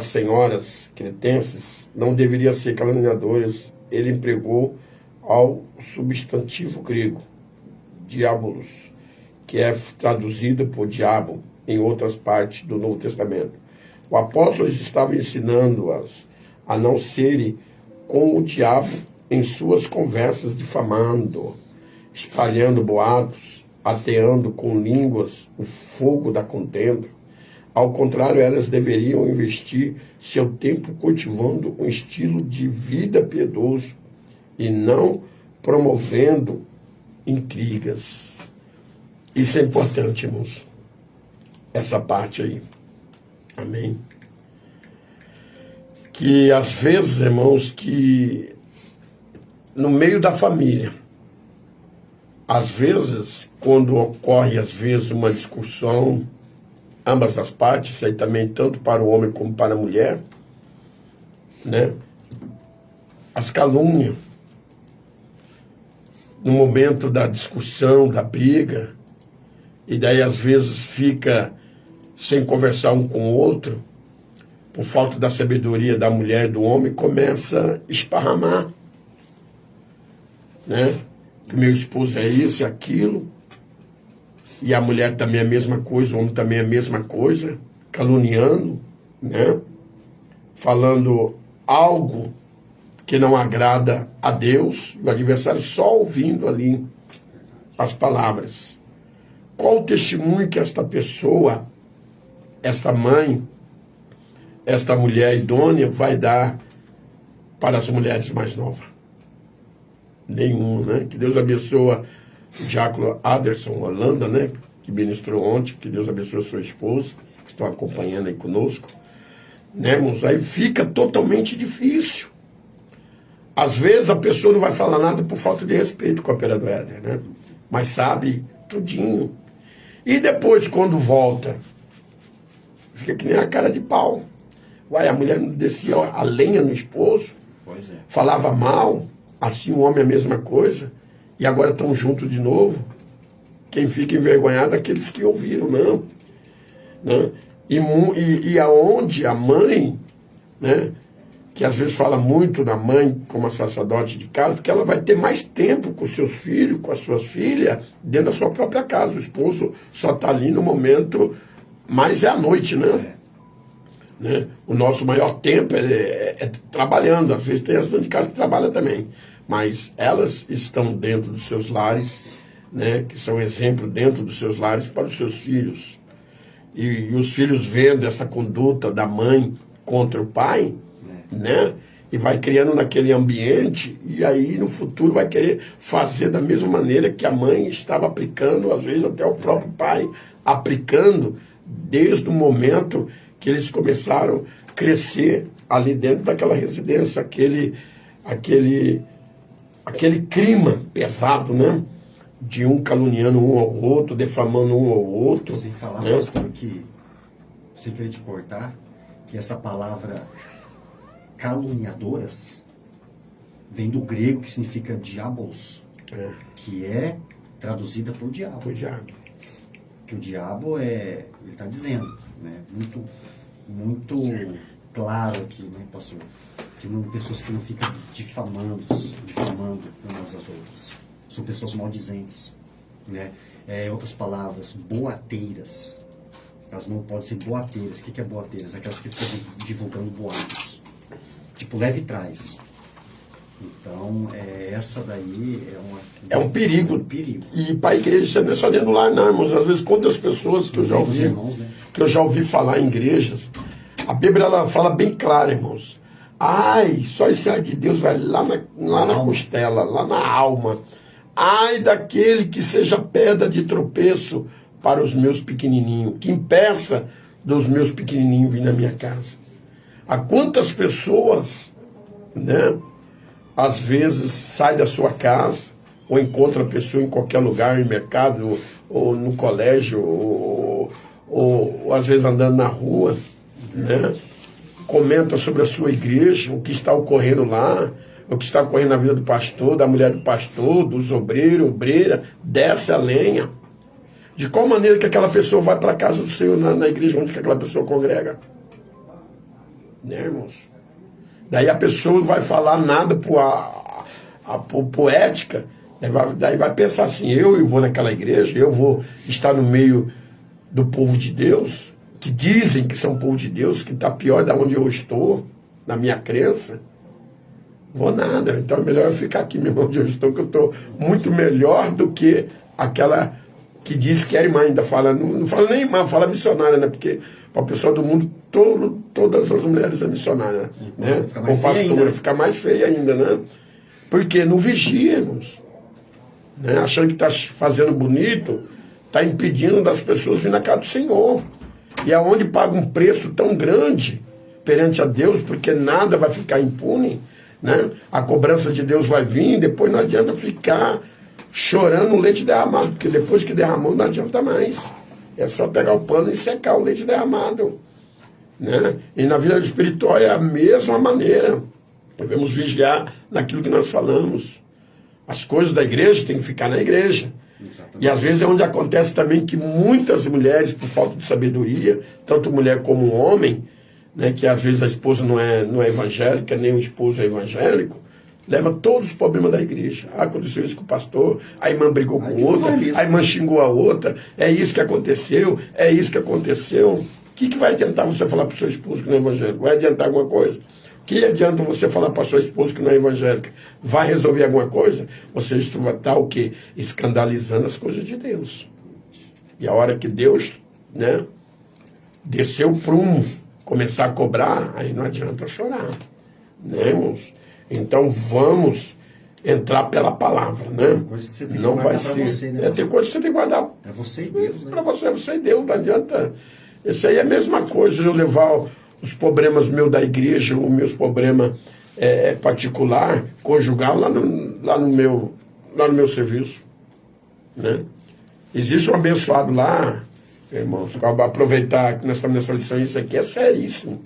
senhoras cretenses não deveriam ser caluniadoras, ele empregou ao substantivo grego, diabolos, que é traduzido por diabo em outras partes do Novo Testamento. O apóstolo estava ensinando-as a não serem como o diabo em suas conversas difamando, espalhando boatos, ateando com línguas o fogo da contenda. Ao contrário, elas deveriam investir seu tempo cultivando um estilo de vida piedoso e não promovendo intrigas. Isso é importante, irmãos. Essa parte aí. Amém? Que às vezes, irmãos, que no meio da família, às vezes, quando ocorre, às vezes, uma discussão, ambas as partes, isso aí também tanto para o homem como para a mulher, né? As calúnias, no momento da discussão, da briga, e daí às vezes fica sem conversar um com o outro, por falta da sabedoria da mulher e do homem, começa a esparramar, né? Que meu esposo é isso e aquilo, e a mulher também é a mesma coisa, o homem também é a mesma coisa, caluniando, né? Falando algo que não agrada a Deus, o adversário só ouvindo ali as palavras. Qual o testemunho que esta pessoa, esta mãe, esta mulher idônea vai dar para as mulheres mais novas? Nenhum, né? Que Deus abençoe o diácono Aderson Holanda, né? Que ministrou ontem, que Deus abençoe a sua esposa, que estão acompanhando aí conosco. Né, irmãos? Aí fica totalmente difícil. Às vezes a pessoa não vai falar nada por falta de respeito com o operador Éder, né? Mas sabe tudinho. E depois, quando volta, fica que nem a cara de pau. Uai, a mulher não descia a lenha no esposo, Pois é. falava mal, assim o homem é a mesma coisa, e agora estão juntos de novo. Quem fica envergonhado é aqueles que ouviram, não. Né? E aonde a mãe, né, que às vezes fala muito da mãe como a sacerdote de casa, porque ela vai ter mais tempo com seus filhos, com as suas filhas, dentro da sua própria casa. O esposo só está ali no momento, mas é à noite, né? Né? O nosso maior tempo é trabalhando. Às vezes tem as donas de casa que trabalham também, mas elas estão dentro dos seus lares, né, que são exemplo dentro dos seus lares para os seus filhos. E os filhos vendo essa conduta da mãe contra o pai, né? E vai criando naquele ambiente, e aí no futuro vai querer fazer da mesma maneira que a mãe estava aplicando, às vezes até o próprio pai aplicando, desde o momento que eles começaram a crescer ali dentro daquela residência, aquele clima pesado, né? De um caluniando um ao outro, defamando um ao outro. Sem falar, né? pastor, que, sem querer te cortar, que essa palavra caluniadoras vem do grego, que significa diabolos, que é traduzida por diabo. Por diabo. Que o diabo ele está dizendo, né? Muito claro aqui, né, pastor? Que não, pessoas que não ficam difamando umas às outras. São pessoas maldizentes, né? Outras palavras, boateiras. Elas não podem ser boateiras. O que é boateiras? Aquelas que ficam divulgando boatos. Tipo, leve e traz. Então, essa daí é um perigo. É um perigo. E para a igreja, não é só dentro do lar, não, irmãos. Às vezes, quantas pessoas que eu já ouvi, irmãos, né? que eu já ouvi falar em igrejas, a Bíblia ela fala bem claro, irmãos. Ai, só esse ai de Deus vai lá na costela, lá na alma. Ai daquele que seja pedra de tropeço para os meus pequenininhos, que impeça dos meus pequenininhos vir na minha casa. Há quantas pessoas, né, às vezes sai da sua casa, ou encontra a pessoa em qualquer lugar, em mercado, ou no colégio, ou às vezes andando na rua, né, comenta sobre a sua igreja, o que está ocorrendo lá, o que está ocorrendo na vida do pastor, da mulher do pastor, dos obreiros, obreira, desce a lenha. De qual maneira que aquela pessoa vai para a casa do Senhor, na igreja onde que aquela pessoa congrega? Né, irmãos? Daí a pessoa não vai falar nada por ética, daí vai pensar assim, eu vou naquela igreja, eu vou estar no meio do povo de Deus, que dizem que são povo de Deus, que está pior da onde eu estou, na minha crença. Vou nada. Então é melhor eu ficar aqui, meu irmão, onde eu estou, que eu estou muito melhor do que aquela que diz que é irmã, ainda fala, não fala nem irmã, fala missionária, né? Porque para o pessoal do mundo, todas as mulheres são missionárias, né? Ou pastora, fica mais feia ainda, né? Porque não vigia, irmãos. Né? Achando que está fazendo bonito, está impedindo das pessoas vir na casa do Senhor. E aonde paga um preço tão grande perante a Deus, porque nada vai ficar impune, né? A cobrança de Deus vai vir, depois não adianta ficar chorando o leite derramado, porque depois que derramou não adianta mais. É só pegar o pano e secar o leite derramado. Né? E na vida espiritual é a mesma maneira. Devemos vigiar naquilo que nós falamos. As coisas da igreja têm que ficar na igreja. Exatamente. E às vezes é onde acontece também que muitas mulheres, por falta de sabedoria, tanto mulher como homem, né, que às vezes a esposa não é evangélica, nem o esposo é evangélico, leva todos os problemas da igreja. Ah, aconteceu isso com o pastor, a irmã brigou com outra, a irmã xingou a outra, é isso que aconteceu, é isso que aconteceu. O que vai adiantar você falar para o seu esposo que não é evangélico? Vai adiantar alguma coisa? O que adianta você falar para a sua esposa que não é evangélica? Vai resolver alguma coisa? Você vai estar o quê? Escandalizando as coisas de Deus. E a hora que Deus, né, descer o prumo, começar a cobrar, aí não adianta chorar. Né, irmãos? Então vamos entrar pela palavra, né? Tem coisas que você tem que guardar para você, né? Tem coisas que você tem que guardar para você e Deus, né? Para você e Deus, não adianta. Isso aí é a mesma coisa de eu levar os problemas meus da igreja, os meus problemas particular, conjugal lá no meu serviço. Né? Existe um abençoado lá, irmãos, para aproveitar que nós estamos nessa lição, isso aqui é seríssimo.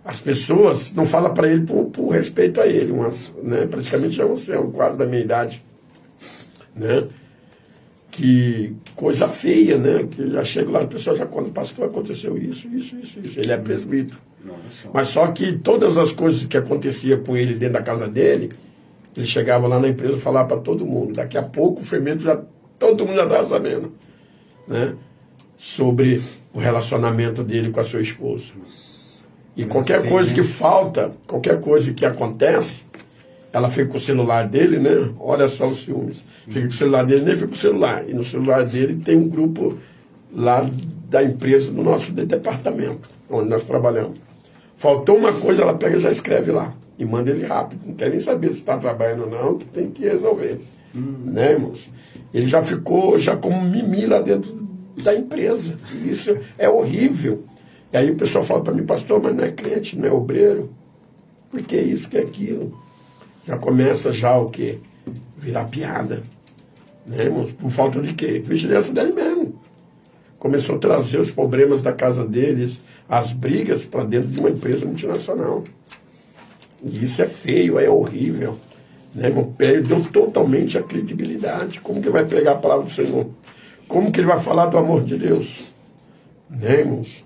As pessoas não falam para ele por respeito a ele, né? Praticamente já você é quase da minha idade. Né? Que coisa feia, né? Que já chega lá, a pessoa já conta, pastor, aconteceu isso. Ele é presbítero. Mas só que todas as coisas que aconteciam com ele dentro da casa dele, ele chegava lá na empresa e falava para todo mundo. Daqui a pouco o fermento todo mundo já estava sabendo, né? Sobre o relacionamento dele com a sua esposa. E qualquer coisa que falta, qualquer coisa que acontece, ela fica com o celular dele, né? Olha só os ciúmes. Fica com o celular dele, nem fica com o celular. E no celular dele tem um grupo lá da empresa, do nosso departamento, onde nós trabalhamos. Faltou uma coisa, ela pega e já escreve lá. E manda ele rápido. Não quer nem saber se está trabalhando ou não, que tem que resolver. Né, irmãos? Ele já ficou como mimi lá dentro da empresa. E isso é horrível. E aí o pessoal fala para mim, pastor, mas não é crente, não é obreiro. Por que isso, por que aquilo? Já começa o quê? Virar piada. Né, irmãos? Por falta de quê? Vigilância dele mesmo. Começou a trazer os problemas da casa deles, as brigas para dentro de uma empresa multinacional. E isso é feio, é horrível. Né, irmão? Perdeu totalmente a credibilidade. Como que vai pregar a palavra do Senhor? Como que ele vai falar do amor de Deus? Né, irmãos?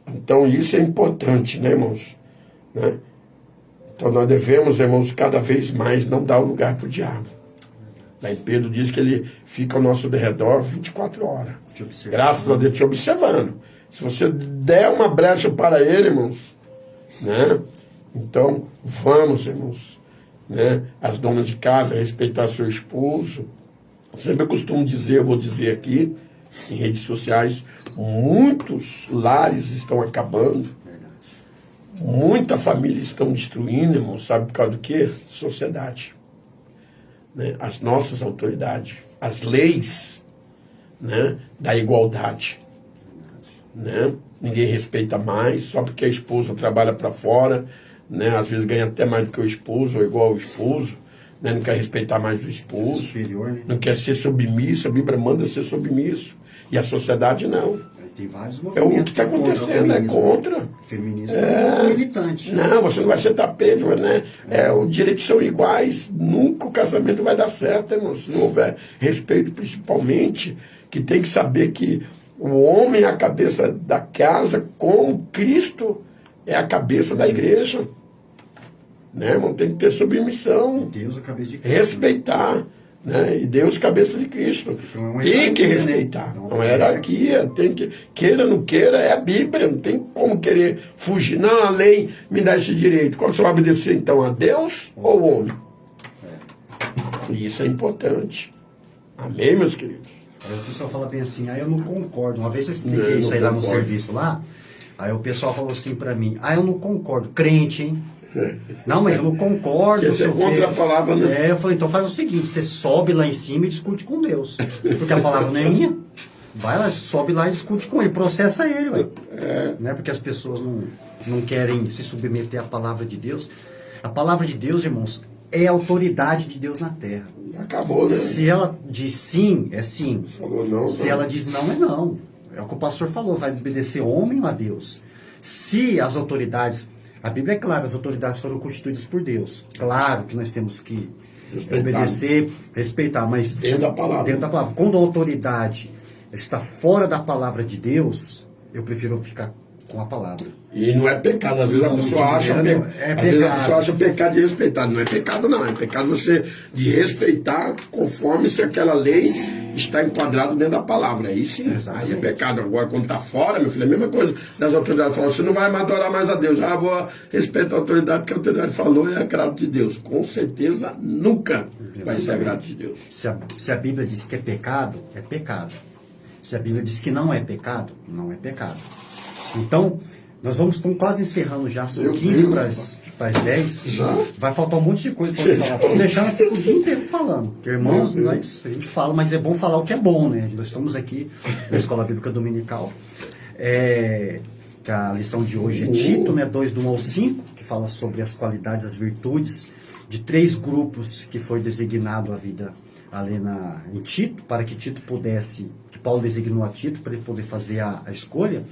Então isso é importante, né, irmãos? Né? Então nós devemos, irmãos, cada vez mais não dar o lugar para o diabo. Daí Pedro diz que ele fica ao nosso derredor 24 horas. Graças a Deus, te observando. Se você der uma brecha para ele, irmãos, né? Então vamos, irmãos, né? As donas de casa, respeitar seu esposo. Sempre eu costumo dizer, eu vou dizer aqui, em redes sociais, muitos lares estão acabando. Muita família estão destruindo, irmão, sabe por causa do quê? Sociedade. Né? As nossas autoridades, as leis, né? Da igualdade. Né? Ninguém respeita mais, só porque a esposa trabalha para fora, né? Às vezes ganha até mais do que o esposo, ou igual ao esposo, né? Não quer respeitar mais o esposo, superior, né? Não quer ser submisso, a Bíblia manda ser submisso, e a sociedade não. Tem vários movimentos. É o que está acontecendo, é contra. O feminismo é militante. Não, você não vai ser tapete, né? Os direitos são iguais, nunca o casamento vai dar certo, irmão, se não houver respeito, principalmente, que tem que saber que o homem é a cabeça da casa, como Cristo é a cabeça da igreja. Né, irmão? Tem que ter submissão. Deus é a cabeça de Cristo. Respeitar. né? E Deus, cabeça de Cristo. Então, é uma Tem que hierarquia, né? respeitar. Não, É uma hierarquia. Tem que, queira ou não queira, é a Bíblia. Não tem como querer fugir. Não, a lei me dá esse direito. Qual que você vai obedecer, então? A Deus ou ao homem? E isso é importante. Amém, meus queridos? Aí o pessoal fala bem assim, eu não concordo. Uma vez eu expliquei Não, isso não aí lá no concordo. serviço lá, aí o pessoal falou assim pra mim, eu não concordo. Crente, hein? Não, mas eu não concordo. Porque você é não sei o contra quê. a palavra, né? Eu falei, então faz o seguinte, você sobe lá em cima e discute com Deus. Porque a palavra não é minha. Vai lá, sobe lá e discute com ele, processa ele, ué. Né? Porque as pessoas não querem se submeter à palavra de Deus. A palavra de Deus, irmãos, é a autoridade de Deus na terra. Acabou, né? Se ela diz sim, é sim. Falou não, Se não. ela diz não, é não. É o que o pastor falou, vai obedecer homem ou a Deus. Se as autoridades, a Bíblia é clara, as autoridades foram constituídas por Deus. Claro que nós temos que Respeitar. obedecer, respeitar, mas Dentro da palavra. dentro da palavra. Quando a autoridade está fora da palavra de Deus, eu prefiro ficar com a palavra. E não é pecado. Às vezes a Não, pessoa de acha maneira pecado. nenhuma. É Às vezes a pecado. pessoa acha pecado de respeitar. Não é pecado, não. É pecado você de respeitar conforme se aquela lei está enquadrada dentro da palavra. Aí sim, Exatamente. aí é pecado. Agora, quando está fora, meu filho, é a mesma coisa das autoridades falam, você não vai mais adorar mais a Deus. Vou respeitar a autoridade, porque a autoridade falou é agrado de Deus. Com certeza, nunca vai ser agrado de Deus. Se a Bíblia diz que é pecado, é pecado. Se a Bíblia diz que não é pecado, não é pecado. Então, nós estamos quase encerrando já, são Meu 15 Deus. para as 10. Já? Vai faltar um monte de coisa para falar. Vamos deixar o dia inteiro falando. Porque, irmãos, Meu Deus. a gente fala, mas é bom falar o que é bom, né? Nós estamos aqui na Escola Bíblica Dominical. Que a lição de hoje é Tito, né? 2, do 1 ao 5, que fala sobre as qualidades, as virtudes de 3 grupos que foi designado a vida ali em Tito, para que Tito pudesse, que Paulo designou a Tito para ele poder fazer a escolha,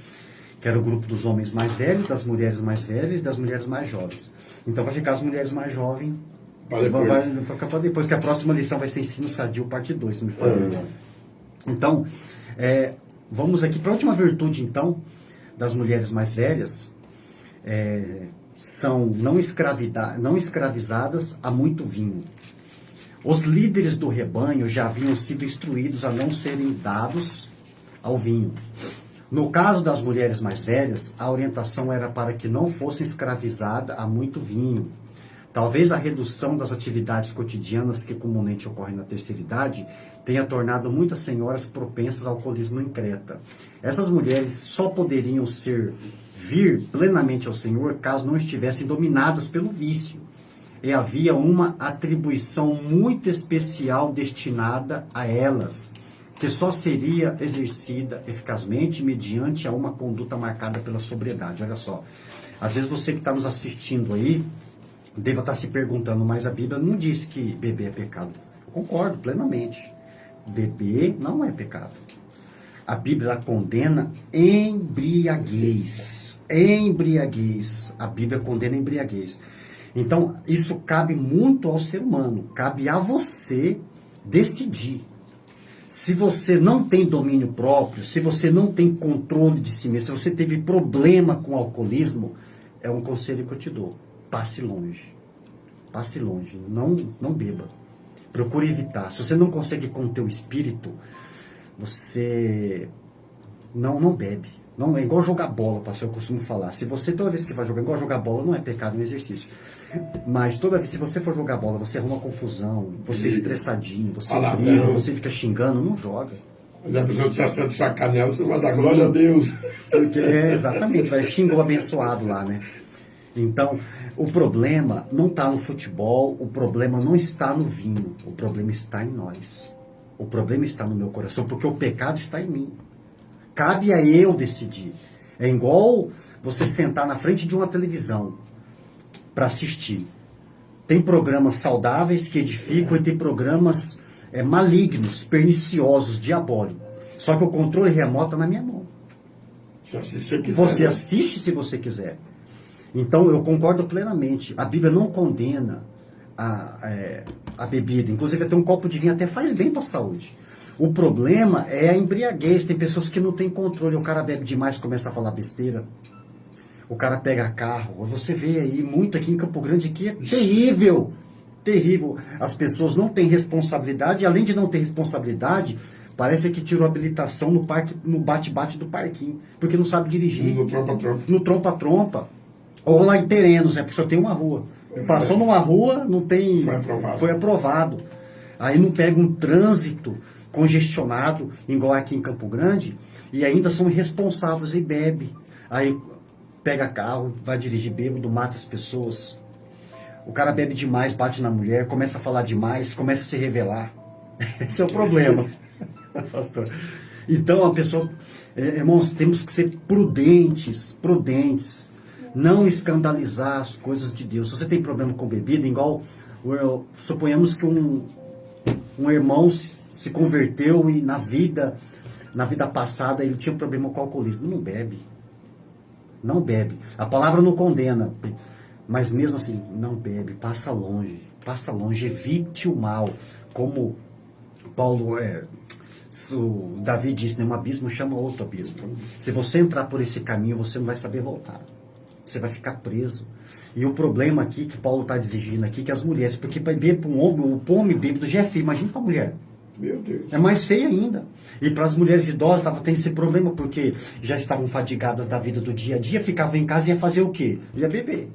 que era o grupo dos homens mais velhos, das mulheres mais velhas e das mulheres mais jovens. Então vai ficar as mulheres mais jovens Para depois. vai ficar para depois, que a próxima lição vai ser Ensino Sadio, parte 2, se me falha a memória. Então, vamos aqui para a última virtude, então, das mulheres mais velhas, são não escravizadas a muito vinho. Os líderes do rebanho já haviam sido instruídos a não serem dados ao vinho. No caso das mulheres mais velhas, a orientação era para que não fossem escravizadas a muito vinho. Talvez a redução das atividades cotidianas que comumente ocorrem na terceira idade tenha tornado muitas senhoras propensas ao alcoolismo em Creta. Essas mulheres só poderiam vir plenamente ao Senhor caso não estivessem dominadas pelo vício. E havia uma atribuição muito especial destinada a elas, que só seria exercida eficazmente mediante a uma conduta marcada pela sobriedade. Olha só, às vezes você que está nos assistindo aí, deva estar se perguntando, mas a Bíblia não diz que beber é pecado. Eu concordo plenamente. Beber não é pecado. A Bíblia condena embriaguez. Embriaguez. A Bíblia condena embriaguez. Então, isso cabe muito ao ser humano. Cabe a você decidir. Se você não tem domínio próprio, se você não tem controle de si mesmo, se você teve problema com o alcoolismo, é um conselho que eu te dou. Passe longe. Passe longe. Não beba. Procure evitar. Se você não consegue conter o espírito, você não bebe. Não é igual jogar bola, pastor, eu costumo falar. Se você, toda vez que vai jogar, igual jogar bola, não é pecado, é um exercício. Mas toda vez, se você for jogar bola, você arruma confusão, você é estressadinho, você briga, você fica xingando, não joga. Mas a pessoa te acerta sua canela, você vai dar glória a Deus. Porque, exatamente, vai xingar o abençoado lá, né? Então, o problema não está no futebol, o problema não está no vinho, o problema está em nós. O problema está no meu coração, porque o pecado está em mim. Cabe a eu decidir. É igual você sentar na frente de uma televisão para assistir. Tem programas saudáveis que edificam e tem programas malignos, perniciosos, diabólicos. Só que o controle remoto está na minha mão. Se você quiser, você assiste se você quiser. Então, eu concordo plenamente. A Bíblia não condena a bebida. Inclusive, até um copo de vinho até faz bem para a saúde. O problema é a embriaguez. Tem pessoas que não têm controle. O cara bebe demais, começa a falar besteira. O cara pega carro. Você vê aí muito aqui em Campo Grande que é terrível. terrível. As pessoas não têm responsabilidade, e além de não ter responsabilidade, parece que tirou habilitação no parque, no bate-bate do parquinho, porque não sabe dirigir. No trompa-trompa. No trompa-trompa. Ou lá em Terenos, né? Porque só tem uma rua. Passou numa rua, não tem... Foi aprovado. Aí não pega um trânsito congestionado, igual aqui em Campo Grande, e ainda são irresponsáveis e bebe. Aí pega carro, vai dirigir bêbado, mata as pessoas. O cara bebe demais, bate na mulher, começa a falar demais, começa a se revelar. Esse é o problema, pastor. Então a pessoa... irmãos, temos que ser prudentes, não escandalizar as coisas de Deus. Se você tem problema com bebida, igual suponhamos que um irmão se converteu e na vida passada ele tinha um problema com o alcoolismo. Não bebe. Não bebe. A palavra não condena, mas mesmo assim, não bebe. Passa longe, evite o mal. Como Paulo, o Davi disse, né, um abismo chama outro abismo. Se você entrar por esse caminho, você não vai saber voltar. Você vai ficar preso. E o problema aqui, que Paulo está exigindo aqui, que as mulheres, porque para beber para um homem bêbado já é feio, imagina para a mulher. Meu Deus. É mais feio ainda. E para as mulheres idosas estava tendo esse problema, porque já estavam fadigadas da vida do dia a dia, ficavam em casa e ia fazer o quê? Ia beber.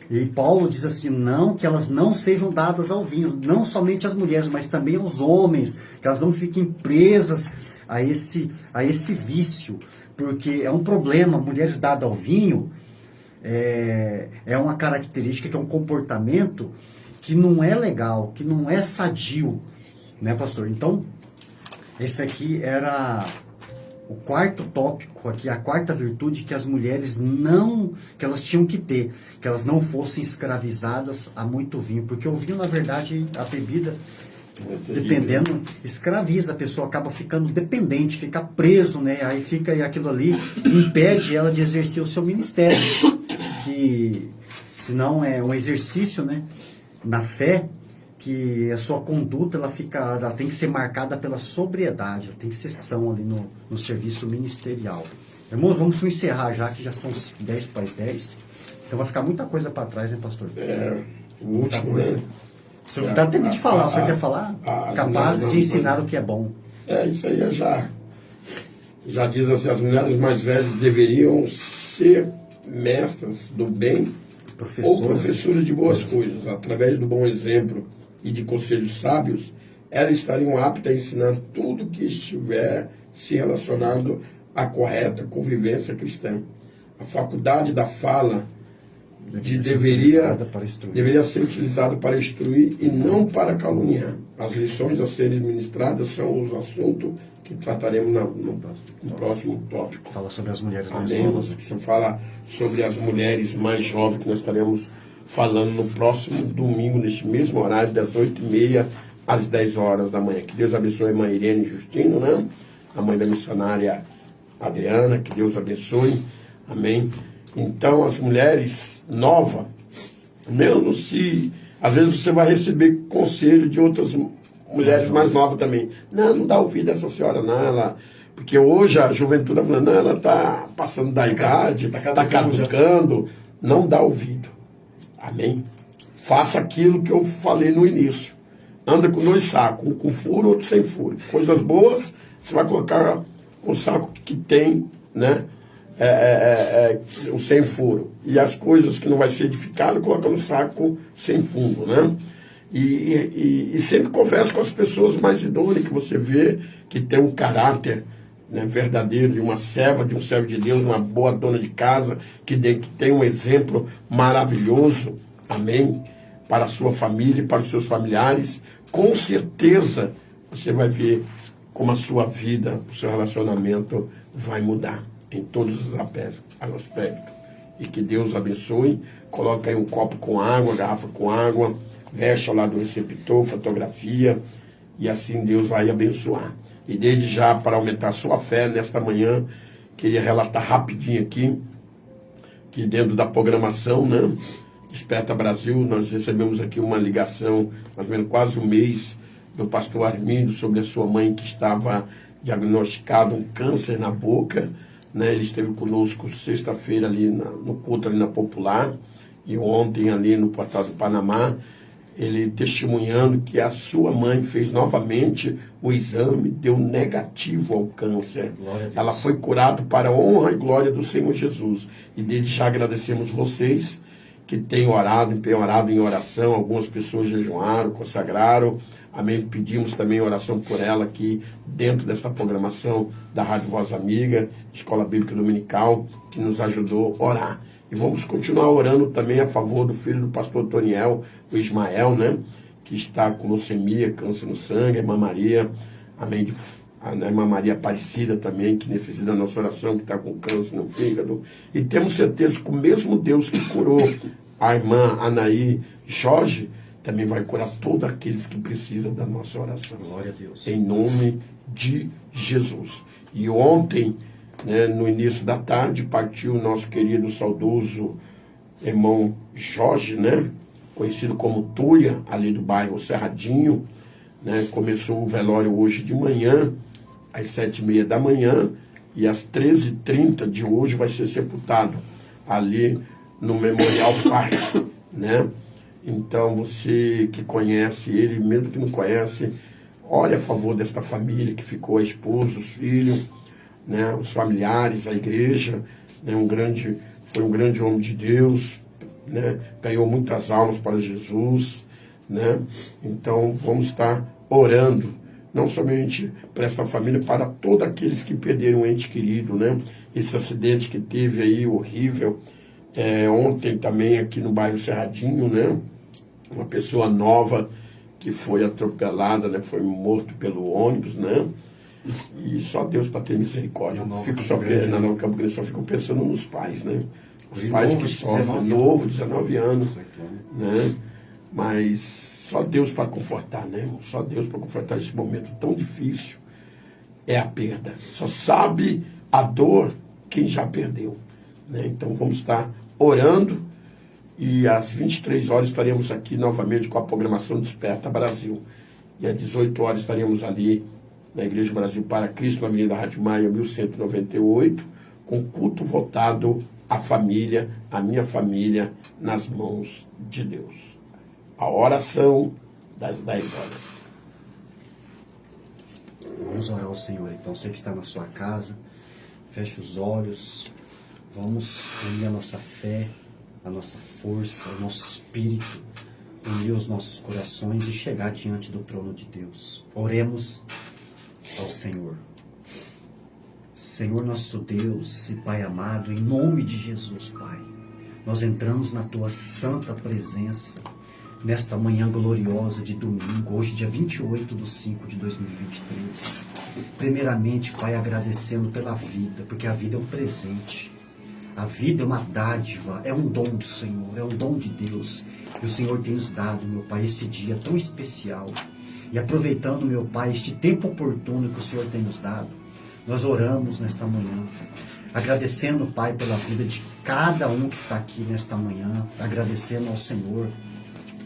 E Paulo diz assim, não, que elas não sejam dadas ao vinho, não somente as mulheres, mas também aos homens, que elas não fiquem presas a esse vício, porque é um problema, mulheres dadas ao vinho, é uma característica, que é um comportamento que não é legal, que não é sadio, né, pastor? Então, esse aqui era o quarto tópico aqui, a quarta virtude que as mulheres que elas tinham que ter, que elas não fossem escravizadas a muito vinho, porque o vinho, na verdade, a bebida, dependendo, escraviza a pessoa, acaba ficando dependente, fica preso, né? Aí fica, e aquilo ali impede ela de exercer o seu ministério, que se não é um exercício, né, na fé, que a sua conduta ela tem que ser marcada pela sobriedade, ela tem que ser são ali no serviço ministerial. Irmãos, vamos encerrar já, que já são 10 para as 10. Então vai ficar muita coisa para trás, né, pastor? O último, né? O senhor dá tempo de falar, o senhor quer falar? Capaz de ensinar o que é bom. Isso aí já diz assim, as mulheres mais velhas deveriam ser mestras do bem ou professoras de boas coisas. Através do bom exemplo e de conselhos sábios, elas estariam aptas a ensinar tudo que estiver se relacionado à correta convivência cristã. A faculdade da fala deveria ser utilizada para instruir e não para caluniar. As lições a serem ministradas são os assuntos que trataremos no próximo tópico. Fala sobre as mulheres mais Amém. novas. Fala sobre as mulheres mais jovens, que nós estaremos falando no próximo domingo, neste mesmo horário, das 8h30 às 10 horas da manhã. Que Deus abençoe a irmã Irene Justino, né? A mãe da missionária Adriana, que Deus abençoe. Amém. Então, as mulheres novas, mesmo se às vezes você vai receber conselho de outras mulheres mais novas também. Não dá ouvido a essa senhora, não. Porque hoje a juventude está falando, não, ela está passando da idade, está caducando. Não dá ouvido. Amém? Faça aquilo que eu falei no início. Anda com 2 sacos, um com furo, outro sem furo. Coisas boas, você vai colocar um saco que tem, né? O sem furo. E as coisas que não vai ser edificado, coloca no saco sem fundo, né? E sempre conversa com as pessoas mais idôneas, que você vê que tem um caráter, né, verdadeiro, de uma serva, de um servo de Deus, uma boa dona de casa, que tem um exemplo maravilhoso, amém, para a sua família e para os seus familiares. Com certeza você vai ver como a sua vida, o seu relacionamento vai mudar em todos os aspectos. E que Deus abençoe. Coloca aí um copo com água, garrafa com água, veste ao lado do receptor, fotografia, e assim Deus vai abençoar. E desde já, para aumentar a sua fé nesta manhã, queria relatar rapidinho aqui, que dentro da programação, né, Desperta Brasil, nós recebemos aqui uma ligação, mais ou menos quase um mês, do pastor Armindo, sobre a sua mãe que estava diagnosticado um câncer na boca, né? Ele esteve conosco sexta-feira ali no culto ali na Popular, e ontem ali no Portal do Panamá, ele testemunhando que a sua mãe fez novamente o exame, deu negativo ao câncer. Ela foi curada para a honra e glória do Senhor Jesus. E desde já agradecemos vocês que têm orado, empenhorado em oração. Algumas pessoas jejuaram, consagraram. Amém. Pedimos também oração por ela aqui dentro desta programação da Rádio Voz Amiga, Escola Bíblica Dominical, que nos ajudou a orar. E vamos continuar orando também a favor do filho do pastor Toniel, o Ismael, né? Que está com leucemia, câncer no sangue, a irmã Maria, amém, a irmã Maria Aparecida também, que necessita da nossa oração, que está com câncer no fígado. E temos certeza que o mesmo Deus que curou a irmã Anaí Jorge, também vai curar todos aqueles que precisam da nossa oração. Glória a Deus. Em nome de Jesus. E ontem, né, no início da tarde, partiu o nosso querido saudoso irmão Jorge, né, conhecido como Túria, ali do bairro Cerradinho, né. Começou o velório hoje de manhã, às 7h30 da manhã, e às 13h30 de hoje vai ser sepultado ali no Memorial Park, né. Então, você que conhece ele, mesmo que não conhece, ore a favor desta família que ficou, a esposa, os filhos, né, os familiares, a igreja, né, foi um grande homem de Deus, né, ganhou muitas almas para Jesus, né. Então, vamos estar orando, não somente para esta família, para todos aqueles que perderam um ente querido, né. Esse acidente que teve aí, horrível, ontem também aqui no bairro Cerradinho, né, uma pessoa nova que foi atropelada, né, foi morto pelo ônibus, né, e só Deus para ter misericórdia. Na Nova Campo Grande, só fico pensando nos pais, né, os pais que sofrem, novo, 19 anos, né, mas só Deus para confortar, né, só Deus para confortar esse momento tão difícil, é a perda. Só sabe a dor quem já perdeu, né, então vamos estar orando. E às 23 horas estaremos aqui novamente com a programação Desperta Brasil. E às 18 horas estaremos ali na Igreja Brasil para Cristo, na Avenida Rádio Maia, 1198, com culto voltado à família, à minha família, nas mãos de Deus. A oração das 10 horas. Vamos orar ao Senhor, então. Você que está na sua casa, feche os olhos. Vamos unir a nossa fé, a nossa força, o nosso espírito, unir os nossos corações e chegar diante do trono de Deus. Oremos ao Senhor. Senhor nosso Deus e Pai amado, em nome de Jesus, Pai, nós entramos na Tua santa presença, nesta manhã gloriosa de domingo, hoje dia 28/5/2023. Primeiramente, Pai, agradecendo pela vida, porque a vida é um presente. A vida é uma dádiva, é um dom do Senhor, é um dom de Deus. E o Senhor tem nos dado, meu Pai, esse dia tão especial. E aproveitando, meu Pai, este tempo oportuno que o Senhor tem nos dado, nós oramos nesta manhã, agradecendo, Pai, pela vida de cada um que está aqui nesta manhã, agradecendo ao Senhor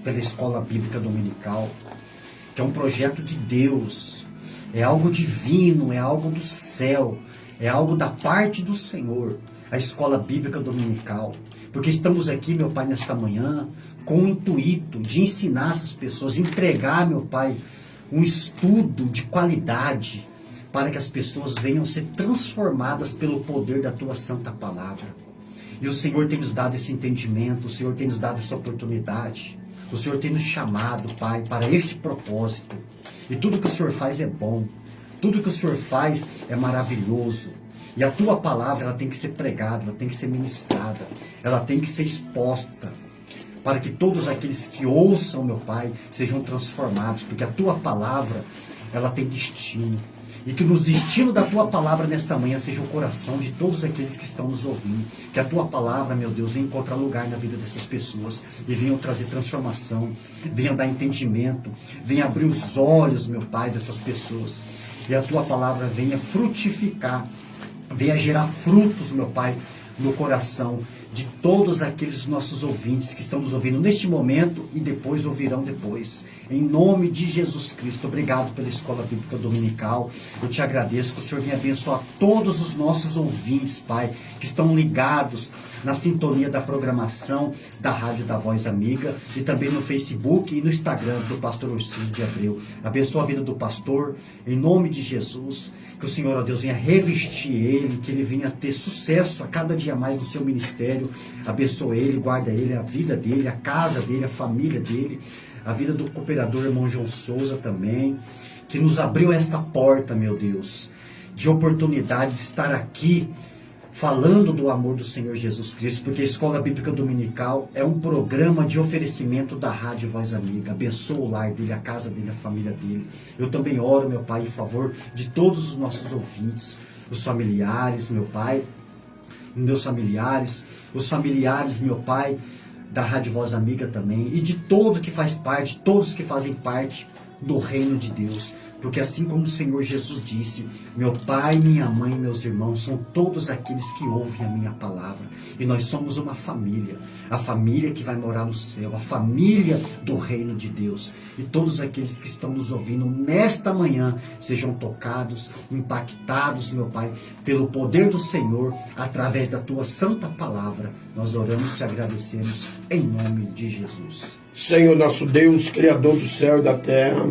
pela Escola Bíblica Dominical, que é um projeto de Deus, é algo divino, é algo do céu, é algo da parte do Senhor. A Escola Bíblica Dominical, porque estamos aqui, meu Pai, nesta manhã, com o intuito de ensinar essas pessoas, entregar, meu Pai, um estudo de qualidade, para que as pessoas venham ser transformadas pelo poder da Tua Santa Palavra. E o Senhor tem nos dado esse entendimento, o Senhor tem nos dado essa oportunidade, o Senhor tem nos chamado, Pai, para este propósito. E tudo que o Senhor faz é bom, tudo que o Senhor faz é maravilhoso. E a Tua Palavra, ela tem que ser pregada, ela tem que ser ministrada, ela tem que ser exposta, para que todos aqueles que ouçam, meu Pai, sejam transformados, porque a Tua Palavra, ela tem destino. E que nos destino da Tua Palavra nesta manhã seja o coração de todos aqueles que estão nos ouvindo. Que a Tua Palavra, meu Deus, venha encontrar lugar na vida dessas pessoas e venha trazer transformação, venha dar entendimento, venha abrir os olhos, meu Pai, dessas pessoas. E a Tua Palavra venha frutificar, venha gerar frutos, meu Pai, no coração de todos aqueles nossos ouvintes que estão nos ouvindo neste momento e depois ouvirão depois. Em nome de Jesus Cristo, obrigado pela Escola Bíblica Dominical. Eu te agradeço que o Senhor venha abençoar todos os nossos ouvintes, Pai, que estão ligados na sintonia da programação da Rádio da Voz Amiga e também no Facebook e no Instagram do pastor Orcílio de Abreu. Abençoa a vida do pastor, em nome de Jesus, que o Senhor, ó Deus, venha revestir ele, que ele venha ter sucesso a cada dia mais no seu ministério. Abençoa ele, guarda ele, a vida dele, a casa dele, a família dele, a vida do cooperador irmão João Souza também, que nos abriu esta porta, meu Deus, de oportunidade de estar aqui falando do amor do Senhor Jesus Cristo, porque a Escola Bíblica Dominical é um programa de oferecimento da Rádio Voz Amiga. Abençoa o lar dele, a casa dele, a família dele. Eu também oro, meu Pai, em favor de todos os nossos ouvintes, os familiares, meu Pai, meus familiares, os familiares, meu Pai, da Rádio Voz Amiga também, e de todo que faz parte, todos que fazem parte do reino de Deus, porque assim como o Senhor Jesus disse, meu pai, minha mãe, meus irmãos são todos aqueles que ouvem a minha palavra, e nós somos uma família, a família que vai morar no céu, a família do reino de Deus, e todos aqueles que estão nos ouvindo nesta manhã sejam tocados, impactados, meu Pai, pelo poder do Senhor, através da tua santa palavra. Nós oramos e te agradecemos em nome de Jesus. Senhor nosso Deus, Criador do céu e da terra,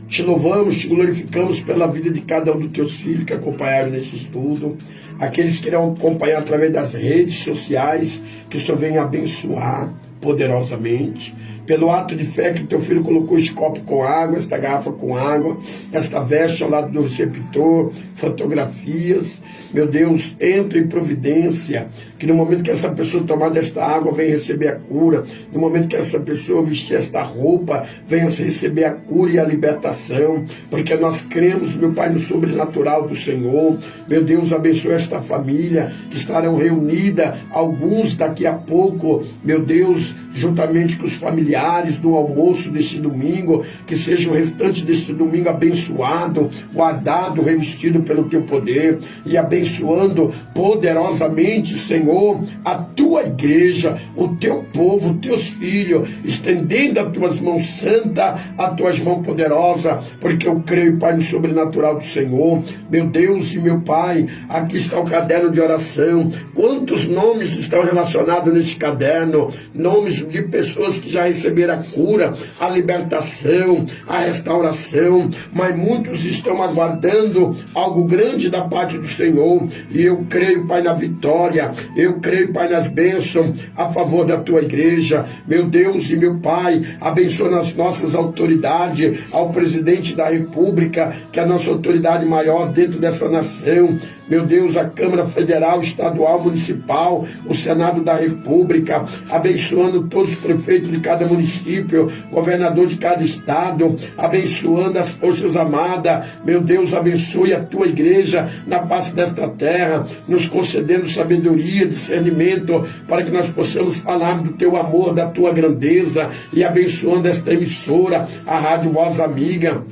te louvamos, te glorificamos pela vida de cada um dos teus filhos que acompanharam nesse estudo, aqueles que irão acompanhar através das redes sociais, que o Senhor venha abençoar poderosamente, pelo ato de fé que o teu filho colocou esse copo com água, esta garrafa com água, esta veste ao lado do receptor, fotografias. Meu Deus, entra em providência, que no momento que esta pessoa tomar desta água, venha receber a cura. No momento que essa pessoa vestir esta roupa, venha receber a cura e a libertação, porque nós cremos, meu Pai, no sobrenatural do Senhor. Meu Deus, abençoe esta família, que estarão reunidas, alguns daqui a pouco, meu Deus, juntamente com os familiares do almoço deste domingo, que seja o restante deste domingo abençoado, guardado, revestido pelo teu poder e abençoando poderosamente, Senhor, a tua igreja, o teu povo, os teus filhos, estendendo as tuas mãos santas, as tuas mãos poderosas, porque eu creio, Pai, no sobrenatural do Senhor. Meu Deus e meu Pai, aqui está o caderno de oração. Quantos nomes estão relacionados neste caderno? Nomes de pessoas que já receberam a cura, a libertação, a restauração, mas muitos estão aguardando algo grande da parte do Senhor, e eu creio, Pai, na vitória, eu creio, Pai, nas bênçãos a favor da tua igreja. Meu Deus e meu Pai, abençoa nas nossas autoridades, ao presidente da República, que é a nossa autoridade maior dentro dessa nação. Meu Deus, a Câmara Federal, Estadual, Municipal, o Senado da República, abençoando todos os prefeitos de cada município, governador de cada estado, abençoando as Forças Armadas. Meu Deus, abençoe a tua igreja na face desta terra, nos concedendo sabedoria, discernimento, para que nós possamos falar do teu amor, da tua grandeza, e abençoando esta emissora, a Rádio Voz Amiga,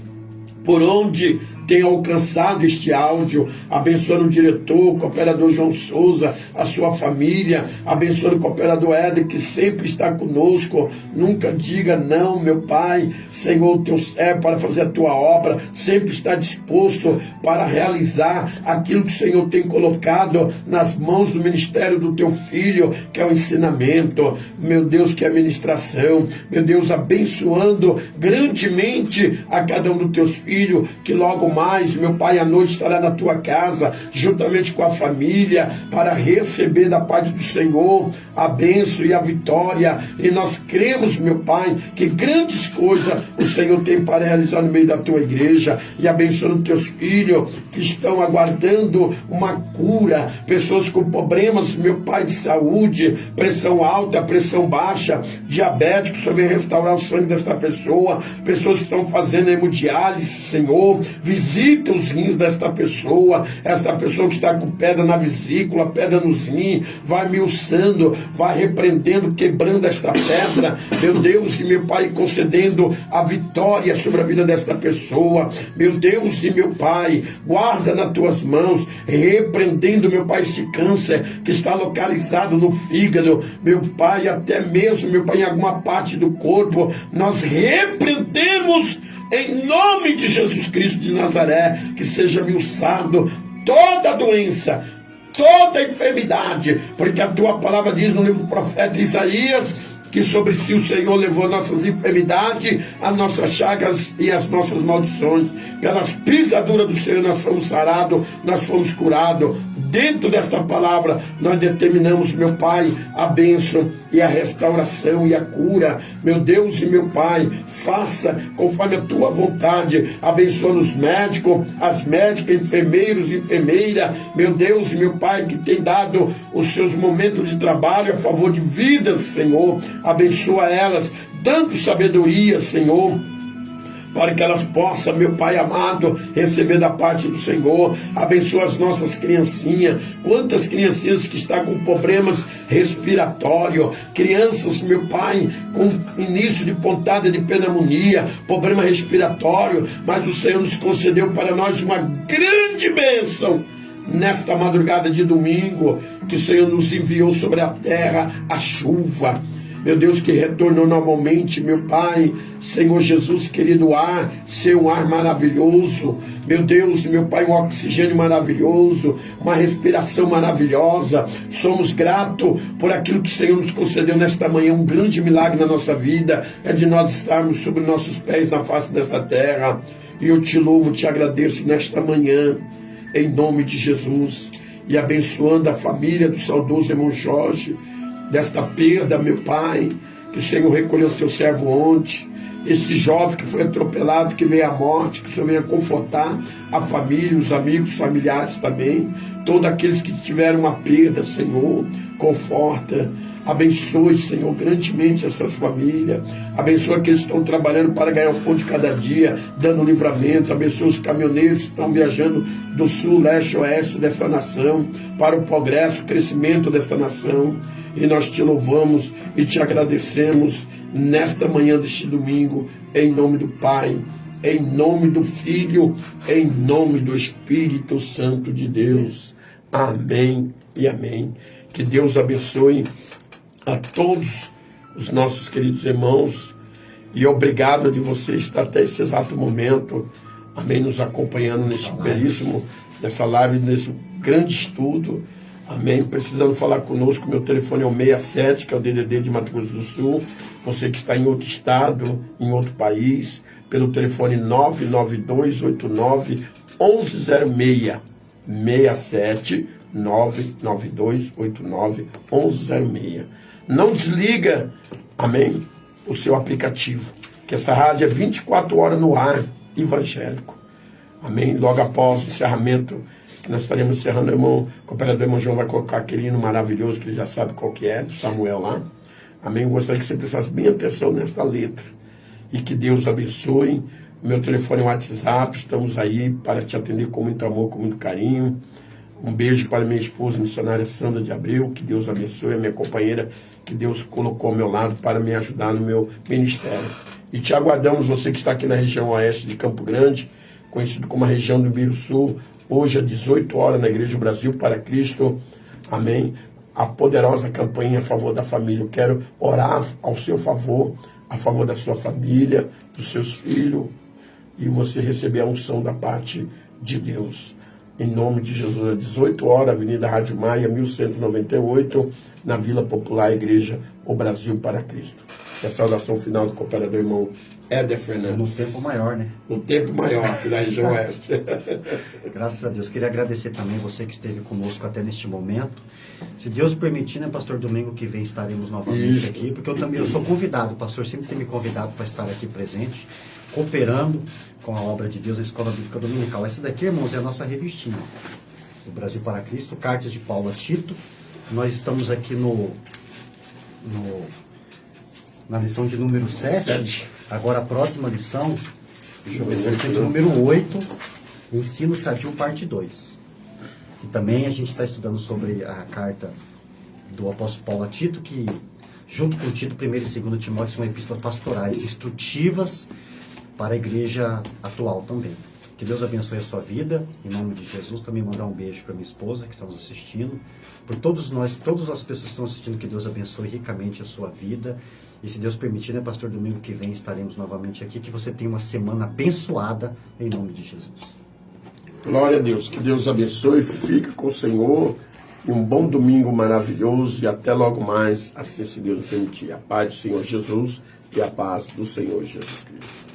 por onde tem alcançado este áudio, abençoando o diretor, o cooperador João Souza, a sua família, abençoando o cooperador Éder, que sempre está conosco. Nunca diga não, meu Pai. Senhor, o teu servo, para fazer a tua obra, sempre está disposto para realizar aquilo que o Senhor tem colocado nas mãos do ministério do teu filho, que é o ensinamento, meu Deus, que é a ministração. Meu Deus, abençoando grandemente a cada um dos teus filhos, que logo mais, meu Pai, à noite estará na tua casa, juntamente com a família, para receber da parte do Senhor a bênção e a vitória. E nós cremos, meu Pai, que grandes coisas o Senhor tem para realizar no meio da tua igreja, e abençoando teus filhos que estão aguardando uma cura, pessoas com problemas, meu Pai, de saúde, pressão alta, pressão baixa, diabético, o Senhor vem restaurar o sangue desta pessoa, pessoas que estão fazendo hemodiálise, Senhor, visita os rins desta pessoa, esta pessoa que está com pedra na vesícula, pedra nos rins, vai miuçando, vai repreendendo, quebrando esta pedra, meu Deus e meu Pai, concedendo a vitória sobre a vida desta pessoa. Meu Deus e meu Pai, guarda nas tuas mãos, repreendendo, meu Pai, este câncer que está localizado no fígado, meu Pai, até mesmo, meu Pai, em alguma parte do corpo, nós repreendemos em nome de Jesus Cristo de Nazaré, que seja miuçado toda doença, toda enfermidade, porque a tua palavra diz no livro do profeta Isaías que sobre si o Senhor levou nossas enfermidades, as nossas chagas e as nossas maldições. Pelas pisaduras do Senhor nós fomos sarados, nós fomos curados. Dentro desta palavra nós determinamos, meu Pai, a bênção e a restauração e a cura. Meu Deus e meu Pai, faça conforme a tua vontade. Abençoa os médicos, as médicas, enfermeiros, enfermeira. Meu Deus e meu Pai, que tem dado os seus momentos de trabalho a favor de vidas, Senhor. Abençoa elas, dando sabedoria, Senhor, para que elas possam, meu Pai amado, receber da parte do Senhor. Abençoa as nossas criancinhas. Quantas criancinhas que estão com problemas respiratórios, crianças, meu Pai, com início de pontada de pneumonia, problema respiratório, mas o Senhor nos concedeu para nós uma grande bênção nesta madrugada de domingo, que o Senhor nos enviou sobre a terra a chuva. Meu Deus, que retornou normalmente, meu Pai, Senhor Jesus, querido ar, ser um ar maravilhoso, meu Deus, meu Pai, um oxigênio maravilhoso, uma respiração maravilhosa. Somos gratos por aquilo que o Senhor nos concedeu nesta manhã. Um grande milagre na nossa vida é de nós estarmos sobre nossos pés na face desta terra. E eu te louvo, te agradeço nesta manhã, em nome de Jesus, e abençoando a família do saudoso irmão Jorge, desta perda, meu Pai, que o Senhor recolheu o teu servo ontem, esse jovem que foi atropelado, que veio à morte, que o Senhor venha confortar a família, os amigos, familiares também, todos aqueles que tiveram uma perda, Senhor, conforta, abençoe, Senhor, grandemente essas famílias, abençoa aqueles que estão trabalhando para ganhar o pão de cada dia, dando livramento, abençoa os caminhoneiros que estão viajando do sul, leste, oeste dessa nação, para o progresso, o crescimento desta nação. E nós te louvamos e te agradecemos nesta manhã deste domingo, em nome do Pai, em nome do Filho, em nome do Espírito Santo de Deus. Amém e amém. Que Deus abençoe a todos os nossos queridos irmãos, e obrigado de você estar até esse exato momento, amém, nos acompanhando nessa live, nesse grande estudo. Amém. Precisando falar conosco, meu telefone é o 67, que é o DDD de Mato Grosso do Sul. Você que está em outro estado, em outro país, pelo telefone 99289-1106. 67 99289-1106. Não desliga, amém, o seu aplicativo, que esta rádio é 24 horas no ar, evangélico. Amém. Logo após o encerramento, que nós estaremos encerrando, o irmão, o cooperador irmão João vai colocar aquele hino maravilhoso, que ele já sabe qual que é, do Samuel lá. Amém. Eu gostaria que você prestasse bem atenção nesta letra. E que Deus abençoe. O meu telefone é o WhatsApp, estamos aí para te atender com muito amor, com muito carinho. Um beijo para minha esposa, missionária Sandra de Abreu, que Deus abençoe, a minha companheira, que Deus colocou ao meu lado para me ajudar no meu ministério. E te aguardamos, você que está aqui na região oeste de Campo Grande, conhecido como a região do Ibiruçu, hoje às 18 horas na Igreja Brasil para Cristo, amém, a poderosa campanha a favor da família. Eu quero orar ao seu favor, a favor da sua família, dos seus filhos, e você receber a unção da parte de Deus. Em nome de Jesus, às 18 horas, Avenida Rádio Maia, 1198, na Vila Popular, Igreja O Brasil para Cristo. E a saudação final do cooperador irmão Éder Fernandes. No tempo maior, né? No tempo maior, aqui na região oeste. Graças a Deus. Queria agradecer também você que esteve conosco até neste momento. Se Deus permitir, né, pastor, domingo que vem estaremos novamente aqui, porque eu sou convidado, o pastor sempre tem me convidado para estar aqui presente, cooperando com a obra de Deus na Escola Bíblica Dominical. Essa daqui, irmãos, é a nossa revistinha, o Brasil para Cristo, Cartas de Paulo a Tito. Nós estamos aqui na lição de número 7. Agora a próxima lição, deixa eu ver se é de número 8, Ensino Sadio, parte 2. E também a gente está estudando sobre a carta do apóstolo Paulo a Tito, que junto com Tito, 1 e 2 Timóteo, são epístolas pastorais, instrutivas para a igreja atual também. Que Deus abençoe a sua vida, em nome de Jesus. Também mandar um beijo para minha esposa, que está nos assistindo. Por todos nós, todas as pessoas que estão assistindo, que Deus abençoe ricamente a sua vida. E se Deus permitir, né, pastor, domingo que vem estaremos novamente aqui. Que você tenha uma semana abençoada, em nome de Jesus. Glória a Deus. Que Deus abençoe. Fica com o Senhor. e um bom domingo maravilhoso e até logo mais, assim se Deus permitir. A paz do Senhor Jesus e a paz do Senhor Jesus Cristo.